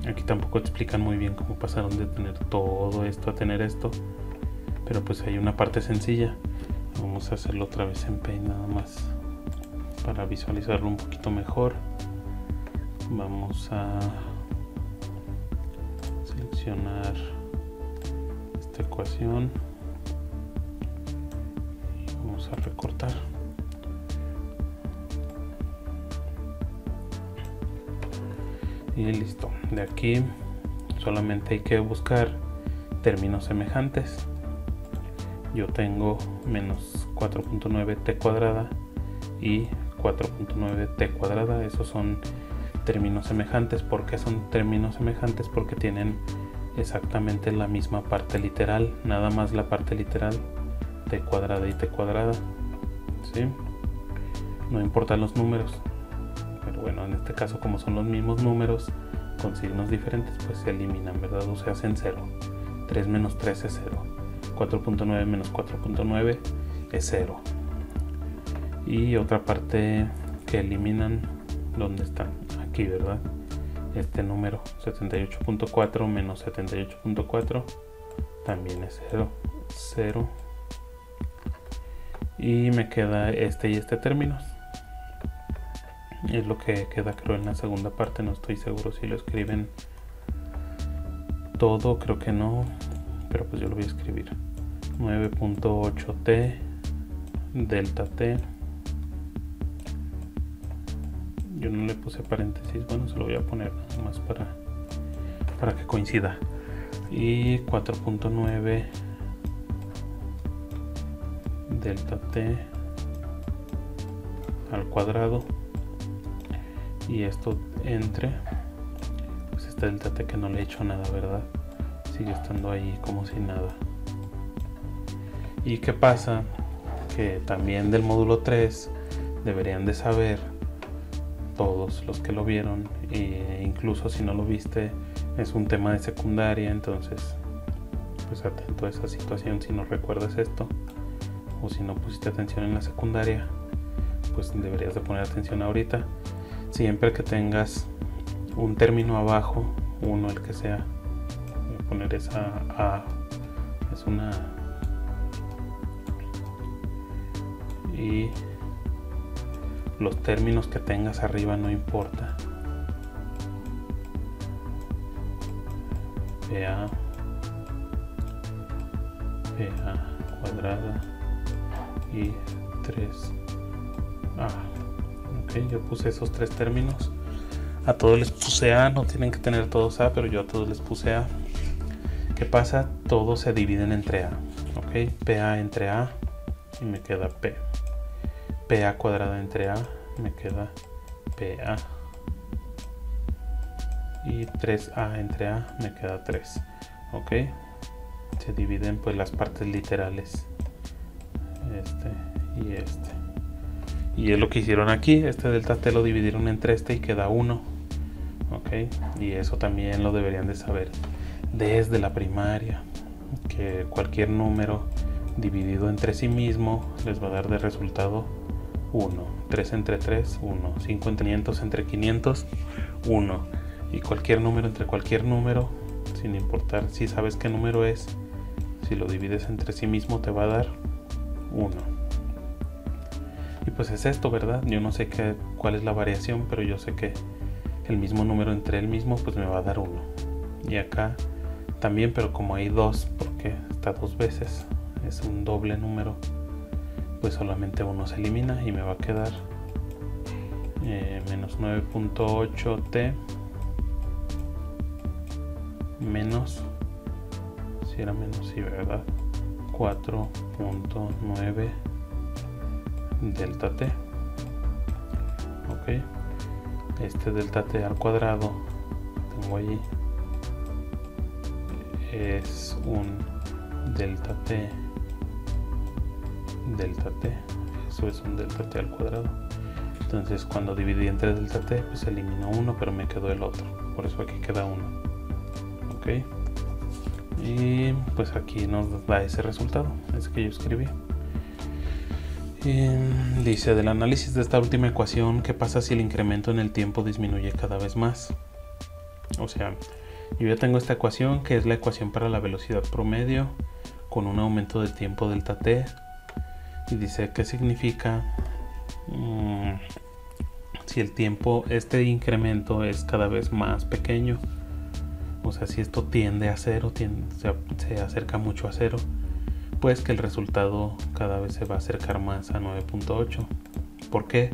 aquí tampoco explican muy bien cómo pasaron de tener todo esto a tener esto, pero pues hay una parte sencilla. Vamos a hacerlo otra vez en Paint nada más para visualizarlo un poquito mejor. Vamos a seleccionar esta ecuación y vamos a recortar. Y listo. De aquí solamente hay que buscar términos semejantes. Yo tengo menos 4.9t cuadrada y 4.9t cuadrada. Esos son términos semejantes. ¿Por qué son términos semejantes? Porque tienen exactamente la misma parte literal, nada más la parte literal, t cuadrada y t cuadrada, ¿sí? No importan los números, pero bueno, en este caso como son los mismos números con signos diferentes, pues se eliminan, ¿verdad? O sea, hacen 0. 3 menos 3 es 0. 4.9 menos 4.9 es 0. Y otra parte que eliminan, ¿dónde están? Aquí, ¿verdad? Este número 78.4 menos 78.4 también es 0. 0. Y me queda este y este términos. Es lo que queda, creo, en la segunda parte. No estoy seguro si lo escriben todo, creo que no, pero pues yo lo voy a escribir. 9.8t delta t. Yo no le puse paréntesis, bueno, se lo voy a poner nada más para que coincida. Y 4.9 delta t al cuadrado. Y esto entre, pues este delta t que no le he hecho nada, ¿verdad? Sigue estando ahí como si nada. ¿Y qué pasa? Que también del módulo 3 deberían de saber todos los que lo vieron, e incluso si no lo viste, es un tema de secundaria, entonces pues atento a esa situación. Si no recuerdas esto, o si no pusiste atención en la secundaria, pues deberías de poner atención ahorita. Siempre que tengas un término abajo, uno el que sea, voy a poner esa A, es una, y los términos que tengas arriba no importa. PA cuadrada y 3A. Ok, yo puse esos tres términos. A todos les puse A, no tienen que tener todos A, pero yo a todos les puse A. ¿Qué pasa? Todos se dividen entre A. Ok, PA entre A y me queda P. PA cuadrada entre A, me queda PA. Y 3A entre A, me queda 3. Ok, se dividen pues las partes literales, este y este. Y es lo que hicieron aquí. Este delta t lo dividieron entre este y queda 1. Ok, y eso también lo deberían de saber desde la primaria, que cualquier número dividido entre sí mismo les va a dar de resultado 1. 3 entre 3, 1. 5 entre 500 entre 500, 1. Y cualquier número entre cualquier número, sin importar si sabes qué número es, si lo divides entre sí mismo te va a dar 1. Y pues es esto, ¿verdad? Yo no sé cuál es la variación, pero yo sé que el mismo número entre el mismo pues me va a dar 1. Y acá también, pero como hay 2, porque está 2 veces, es un doble número, pues solamente uno se elimina y me va a quedar menos 9.8t menos, si era menos, sí, ¿verdad? 4.9 delta t. Ok, este delta t al cuadrado tengo allí es un delta t, eso es un delta t al cuadrado. Entonces cuando dividí entre delta t pues eliminó uno, pero me quedó el otro, por eso aquí queda 1. Ok, Y pues aquí nos da ese resultado, ese que yo escribí. Dice, del análisis de esta última ecuación, ¿qué pasa si el incremento en el tiempo disminuye cada vez más? O sea, yo ya tengo esta ecuación, que es la ecuación para la velocidad promedio con un aumento del tiempo delta t. Y dice, ¿qué significa si el tiempo, este incremento es cada vez más pequeño? O sea, si esto tiende a cero, se acerca mucho a cero, pues que el resultado cada vez se va a acercar más a 9.8. ¿Por qué?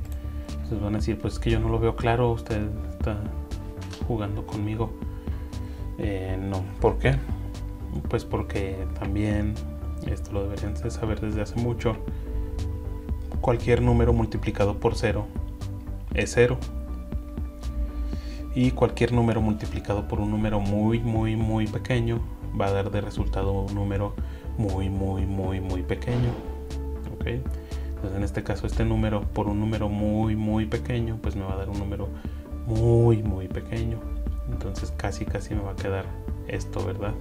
Entonces van a decir, pues es que yo no lo veo claro, usted está jugando conmigo. No, ¿por qué? Pues porque también, esto lo deberían de saber desde hace mucho, cualquier número multiplicado por cero es cero. Y cualquier número multiplicado por un número muy pequeño va a dar de resultado un número muy pequeño. ¿Ok? Entonces en este caso este número por un número muy pequeño pues me va a dar un número muy pequeño. Entonces casi me va a quedar esto, ¿verdad?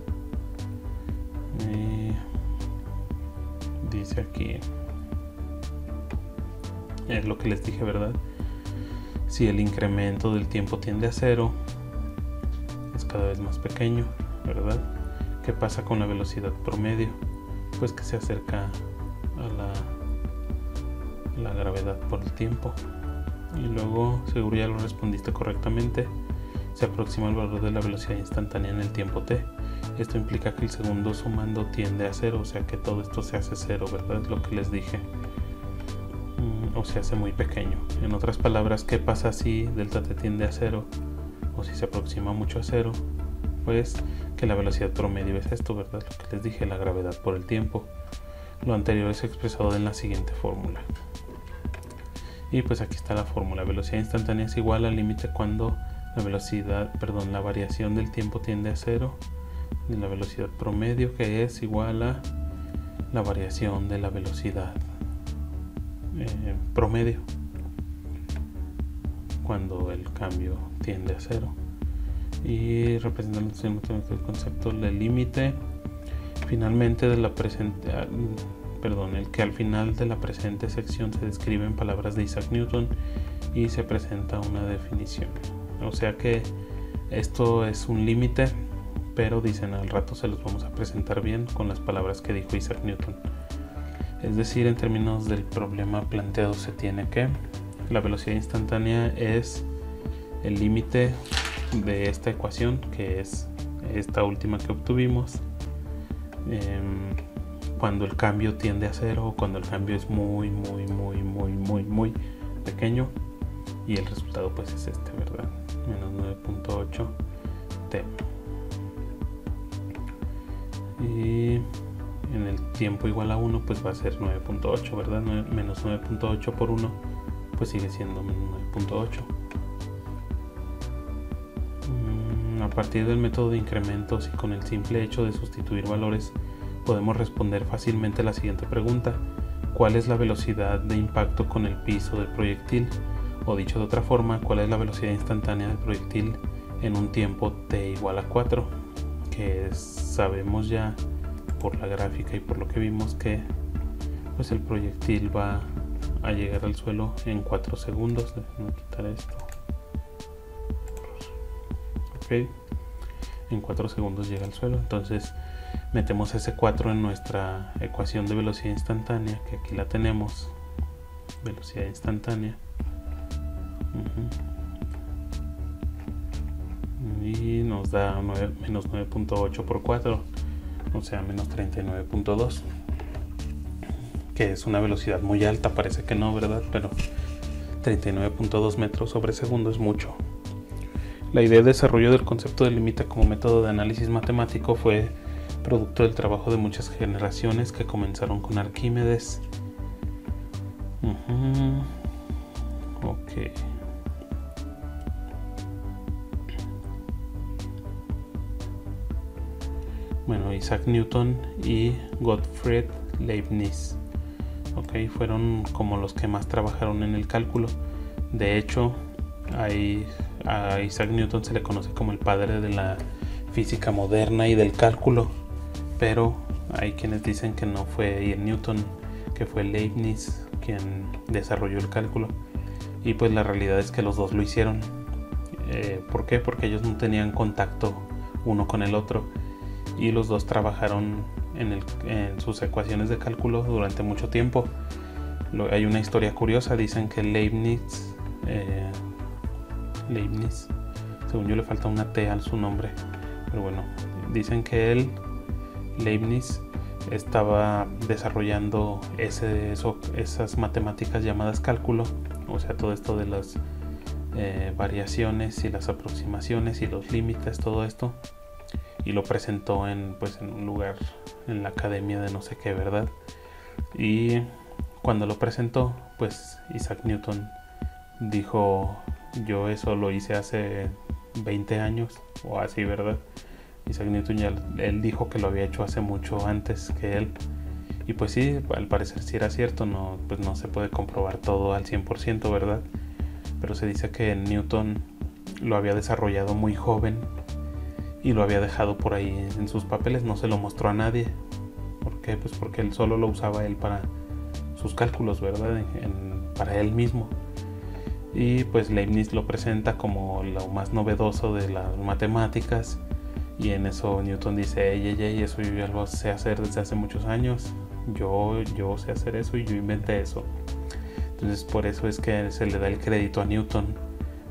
Dice aquí, es lo que les dije, ¿verdad? Si el incremento del tiempo tiende a cero, es cada vez más pequeño, ¿verdad? ¿Qué pasa con la velocidad promedio? Pues que se acerca a la gravedad por el tiempo. Y luego, seguro ya lo respondiste correctamente, se aproxima el valor de la velocidad instantánea en el tiempo t. Esto implica que el segundo sumando tiende a cero, o sea que todo esto se hace cero, ¿verdad? Es lo que les dije. O se hace muy pequeño. En otras palabras, ¿qué pasa si delta t tiende a cero? O si se aproxima mucho a cero, pues que la velocidad promedio es esto, ¿verdad? Lo que les dije, la gravedad por el tiempo. Lo anterior es expresado en la siguiente fórmula. Y pues aquí está la fórmula. Velocidad instantánea es igual al límite cuando la variación del tiempo tiende a cero, de la velocidad promedio, que es igual a la variación de la velocidad promedio cuando el cambio tiende a cero. Y representando el concepto del límite finalmente de la presente, el que al final de la presente sección se describe en palabras de Isaac Newton y se presenta una definición. O sea que esto es un límite, pero dicen al rato se los vamos a presentar bien con las palabras que dijo Isaac Newton. Es decir, en términos del problema planteado se tiene que la velocidad instantánea es el límite de esta ecuación, que es esta última que obtuvimos, cuando el cambio tiende a cero, cuando el cambio es muy pequeño, y el resultado pues es este, ¿verdad? Menos 9.8 t. Y en el tiempo igual a 1 pues va a ser 9.8, ¿verdad? Menos 9.8 por 1 pues sigue siendo menos 9.8. A partir del método de incrementos y con el simple hecho de sustituir valores podemos responder fácilmente la siguiente pregunta: ¿cuál es la velocidad de impacto con el piso del proyectil? O dicho de otra forma, ¿cuál es la velocidad instantánea del proyectil en un tiempo t igual a 4? Que sabemos ya por la gráfica y por lo que vimos que pues el proyectil va a llegar al suelo en 4 segundos. Déjenme quitar esto. Ok, en 4 segundos llega al suelo. Entonces metemos ese 4 en nuestra ecuación de velocidad instantánea, que aquí la tenemos, velocidad instantánea. Y nos da menos 9.8 por 4, o sea menos 39.2, que es una velocidad muy alta, parece que no, ¿verdad? Pero 39.2 metros sobre segundo es mucho. La idea de desarrollo del concepto de límite como método de análisis matemático fue producto del trabajo de muchas generaciones que comenzaron con Arquímedes. Ok. Bueno, Isaac Newton y Gottfried Leibniz. Ok, fueron como los que más trabajaron en el cálculo. De hecho, a Isaac Newton se le conoce como el padre de la física moderna y del cálculo. pero hay quienes dicen que no fue Newton, que fue Leibniz quien desarrolló el cálculo. Y pues la realidad es que los dos lo hicieron. ¿Por qué? Porque ellos no tenían contacto uno con el otro y los dos trabajaron en sus ecuaciones de cálculo durante mucho tiempo. Hay una historia curiosa, dicen que Leibniz, según yo le falta una T a su nombre, pero bueno, dicen que Leibniz estaba desarrollando esas matemáticas llamadas cálculo, o sea, todo esto de las variaciones y las aproximaciones y los límites, todo esto, y lo presentó en un lugar, en la academia de no sé qué, ¿verdad? Y cuando lo presentó, pues Isaac Newton dijo: yo eso lo hice hace 20 años o así, ¿verdad? Isaac Newton él dijo que lo había hecho hace mucho antes que él. Y pues sí, al parecer sí era cierto, pues no se puede comprobar todo al 100%, ¿verdad? Pero se dice que Newton lo había desarrollado muy joven y lo había dejado por ahí en sus papeles, no se lo mostró a nadie. ¿Por qué? Pues porque él solo lo usaba él para sus cálculos, ¿verdad? Para él mismo. Y pues Leibniz lo presenta como lo más novedoso de las matemáticas, y en eso Newton dice: ey, eso yo ya lo sé hacer desde hace muchos años, yo sé hacer eso y yo inventé eso. Entonces por eso es que se le da el crédito a Newton,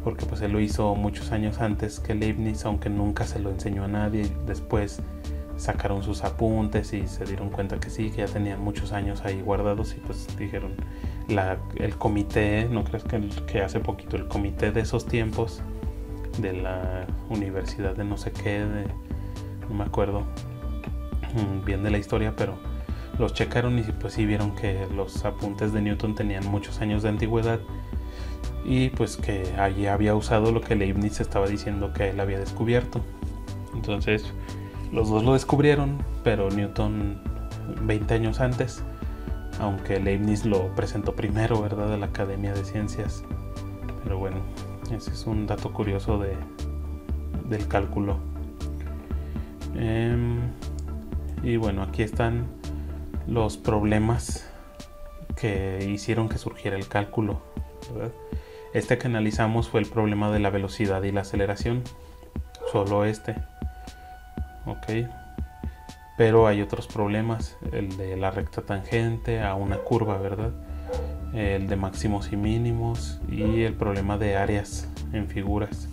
porque pues él lo hizo muchos años antes que Leibniz, aunque nunca se lo enseñó a nadie. Después sacaron sus apuntes y se dieron cuenta que sí, que ya tenían muchos años ahí guardados, y pues dijeron, el comité, no crees que hace poquito el comité de esos tiempos de la universidad de no sé qué, no me acuerdo bien de la historia, pero los checaron y pues sí vieron que los apuntes de Newton tenían muchos años de antigüedad, y pues que allí había usado lo que Leibniz estaba diciendo que él había descubierto. Entonces los dos lo descubrieron, pero Newton 20 años antes, aunque Leibniz lo presentó primero, ¿verdad?, a la Academia de Ciencias. Pero bueno, ese es un dato curioso del cálculo. Y bueno, aquí están los problemas que hicieron que surgiera el cálculo, ¿verdad? Este que analizamos fue el problema de la velocidad y la aceleración, solo este, ok. Pero hay otros problemas, el de la recta tangente a una curva, ¿verdad? El de máximos y mínimos, y el problema de áreas en figuras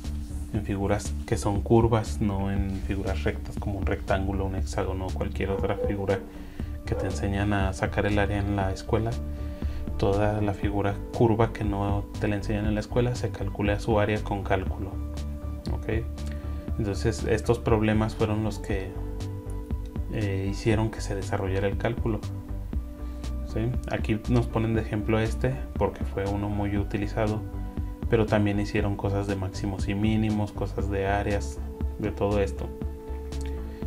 que son curvas, no en figuras rectas como un rectángulo, un hexágono o cualquier otra figura que te enseñan a sacar el área en la escuela. Toda la figura curva que no te la enseñan en la escuela se calcula su área con cálculo, ¿ok? Entonces estos problemas fueron los que hicieron que se desarrollara el cálculo, ¿sí? Aquí nos ponen de ejemplo porque fue uno muy utilizado, pero también hicieron cosas de máximos y mínimos, cosas de áreas, de todo esto.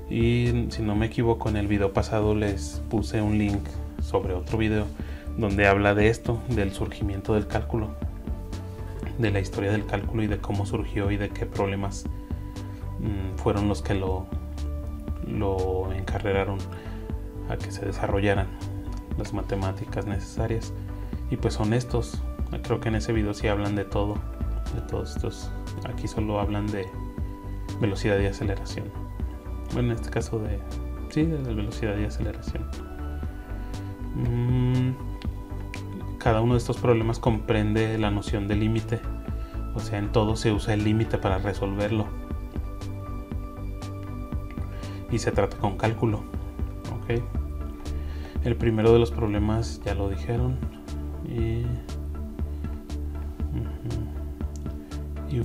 Y si no me equivoco, en el video pasado les puse un link sobre otro video donde habla de esto, del surgimiento del cálculo, de la historia del cálculo y de cómo surgió y de qué problemas fueron los que lo encarreraron a que se desarrollaran las matemáticas necesarias. Y pues son estos. Creo que en ese video sí hablan de todo, de todos estos. Aquí solo hablan de velocidad y aceleración. Bueno, en este caso de velocidad y aceleración. Cada uno de estos problemas comprende la noción de límite, o sea, en todo se usa el límite para resolverlo, y se trata con cálculo, ¿ok? El primero de los problemas ya lo dijeron, y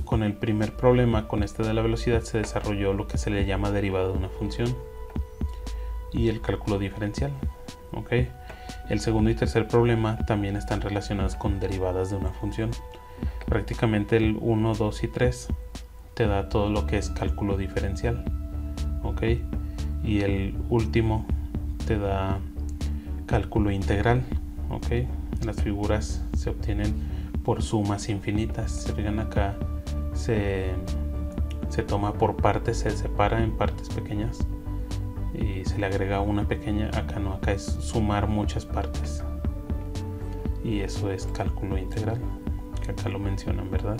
con el primer problema, con este de la velocidad, se desarrolló lo que se le llama derivada de una función y el cálculo diferencial, ¿ok? El segundo y tercer problema también están relacionados con derivadas de una función. Prácticamente el 1, 2 y 3 te da todo lo que es cálculo diferencial, ¿ok? Y el último te da cálculo integral, ¿ok? Las figuras se obtienen por sumas infinitas. Se fijan acá, se toma por partes, se separa en partes pequeñas y se le agrega una pequeña. Acá no, acá es sumar muchas partes, y eso es cálculo integral, que acá lo mencionan, ¿verdad?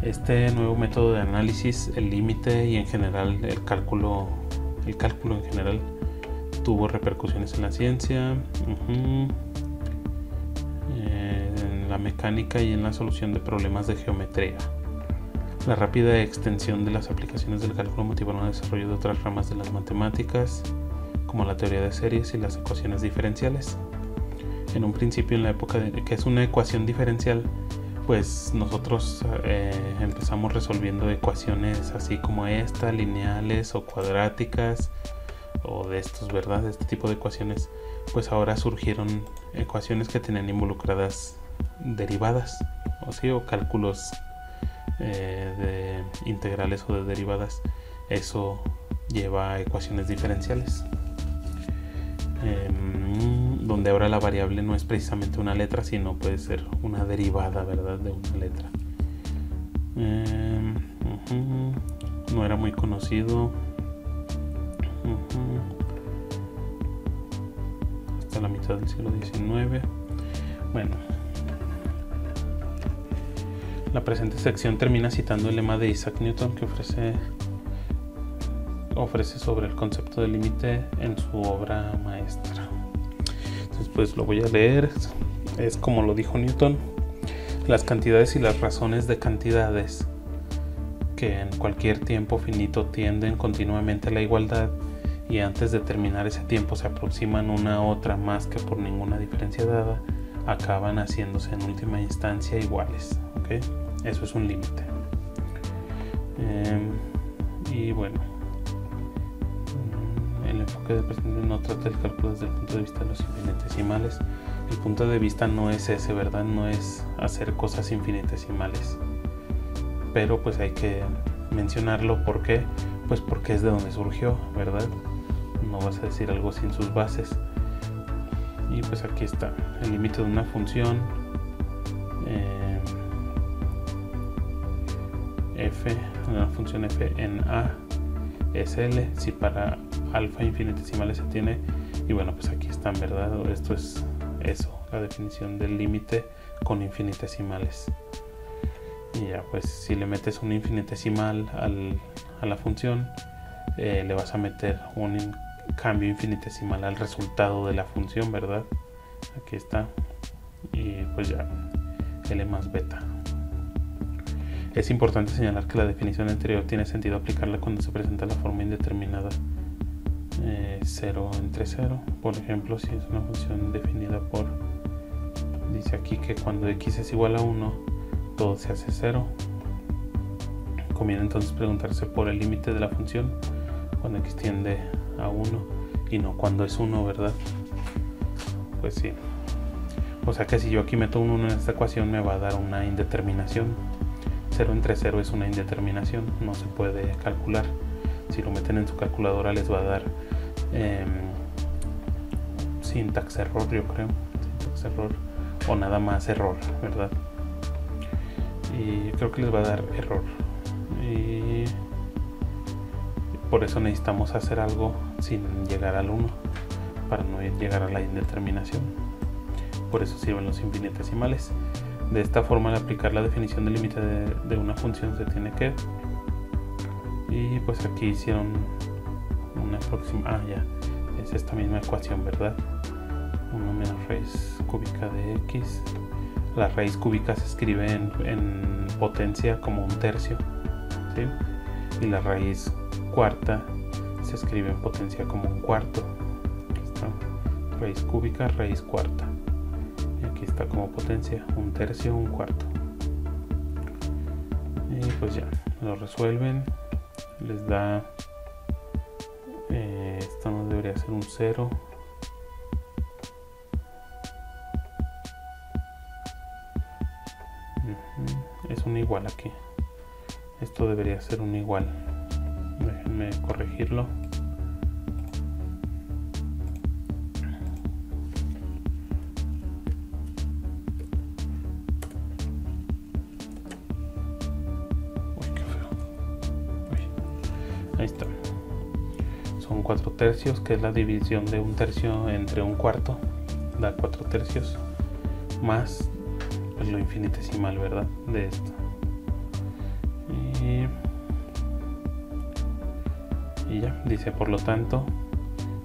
Este nuevo método de análisis, el límite y en general el cálculo en general, tuvo repercusiones en la ciencia, en la mecánica y en la solución de problemas de geometría. La rápida extensión de las aplicaciones del cálculo motivaron el desarrollo de otras ramas de las matemáticas, como la teoría de series y las ecuaciones diferenciales. En un principio, en la época de que es una ecuación diferencial, pues nosotros empezamos resolviendo ecuaciones así como esta, lineales o cuadráticas, o de estos, ¿verdad? De este tipo de ecuaciones. Pues ahora surgieron ecuaciones que tenían involucradas derivadas, o cálculos de integrales o de derivadas. Eso lleva a ecuaciones diferenciales, donde ahora la variable no es precisamente una letra, sino puede ser una derivada, ¿verdad?, de una letra. No era muy conocido hasta la mitad del siglo XIX. Bueno, la presente sección termina citando el lema de Isaac Newton, que ofrece sobre el concepto de límite en su obra maestra. Entonces, pues lo voy a leer. Es como lo dijo Newton: las cantidades y las razones de cantidades que en cualquier tiempo finito tienden continuamente a la igualdad, y antes de terminar ese tiempo se aproximan una a otra más que por ninguna diferencia dada, acaban haciéndose en última instancia iguales. ¿Okay? Eso es un límite. Y bueno, el enfoque de presente no trata el cálculo desde el punto de vista de los infinitesimales. El punto de vista no es ese, ¿verdad? No es hacer cosas infinitesimales. Pero pues hay que mencionarlo. ¿Por qué? Pues porque es de donde surgió, ¿verdad? No vas a decir algo sin sus bases. Y pues aquí está el límite de una función f, una función f en a es L, si para alfa infinitesimales se tiene. Y bueno, pues aquí están, ¿verdad? Esto es eso, la definición del límite con infinitesimales. Y ya, pues si le metes un infinitesimal a la función, le vas a meter un cambio infinitesimal al resultado de la función, ¿verdad? Aquí está. Y pues ya, L más beta. Es importante señalar que la definición anterior tiene sentido aplicarla cuando se presenta la forma indeterminada 0 entre 0. Por ejemplo, si es una función definida por, dice aquí que cuando x es igual a 1, todo se hace 0. Conviene entonces preguntarse por el límite de la función cuando x tiende a 1 y no cuando es 1, ¿verdad? Pues sí. O sea que si yo aquí meto un 1 en esta ecuación, me va a dar una indeterminación. 0 entre 0 es una indeterminación, no se puede calcular. Si lo meten en su calculadora les va a dar syntax error, yo creo. Syntax error o nada más error, ¿verdad? Y creo que les va a dar error. Y por eso necesitamos hacer algo sin llegar al 1, para no llegar a la indeterminación. Por eso sirven los infinitesimales. De esta forma, al aplicar la definición del límite de una función se tiene que, y pues aquí hicieron una próxima, ya es esta misma ecuación, ¿verdad? 1 menos raíz cúbica de x. La raíz cúbica se escribe en potencia como un tercio, ¿sí? Y la raíz cuarta se escribe en potencia como un cuarto. Aquí está, raíz cúbica, raíz cuarta. Aquí está como potencia, un tercio, un cuarto. Y pues ya, lo resuelven. Les da, esto no debería ser un 0. Es un igual aquí. Esto debería ser un igual. Déjenme corregirlo. Ahí está. Son 4 tercios, que es la división de un tercio entre un cuarto. Da 4 tercios. Más pues, lo infinitesimal, ¿verdad? De esto. Y ya, dice, por lo tanto,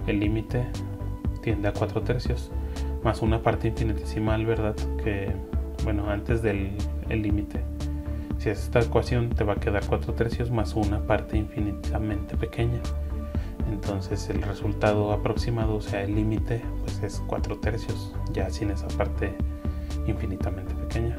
el límite tiende a 4 tercios. Más una parte infinitesimal, ¿verdad? Que, bueno, antes del límite. Si haces esta ecuación, te va a quedar 4 tercios más una parte infinitamente pequeña. Entonces el resultado aproximado, o sea el límite, pues es 4 tercios, ya sin esa parte infinitamente pequeña.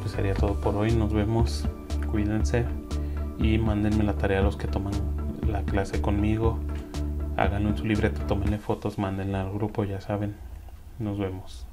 Sería todo por hoy, nos vemos, cuídense y mándenme la tarea a los que toman la clase conmigo, háganlo en su libreta, tómenle fotos, mándenla al grupo, ya saben, nos vemos.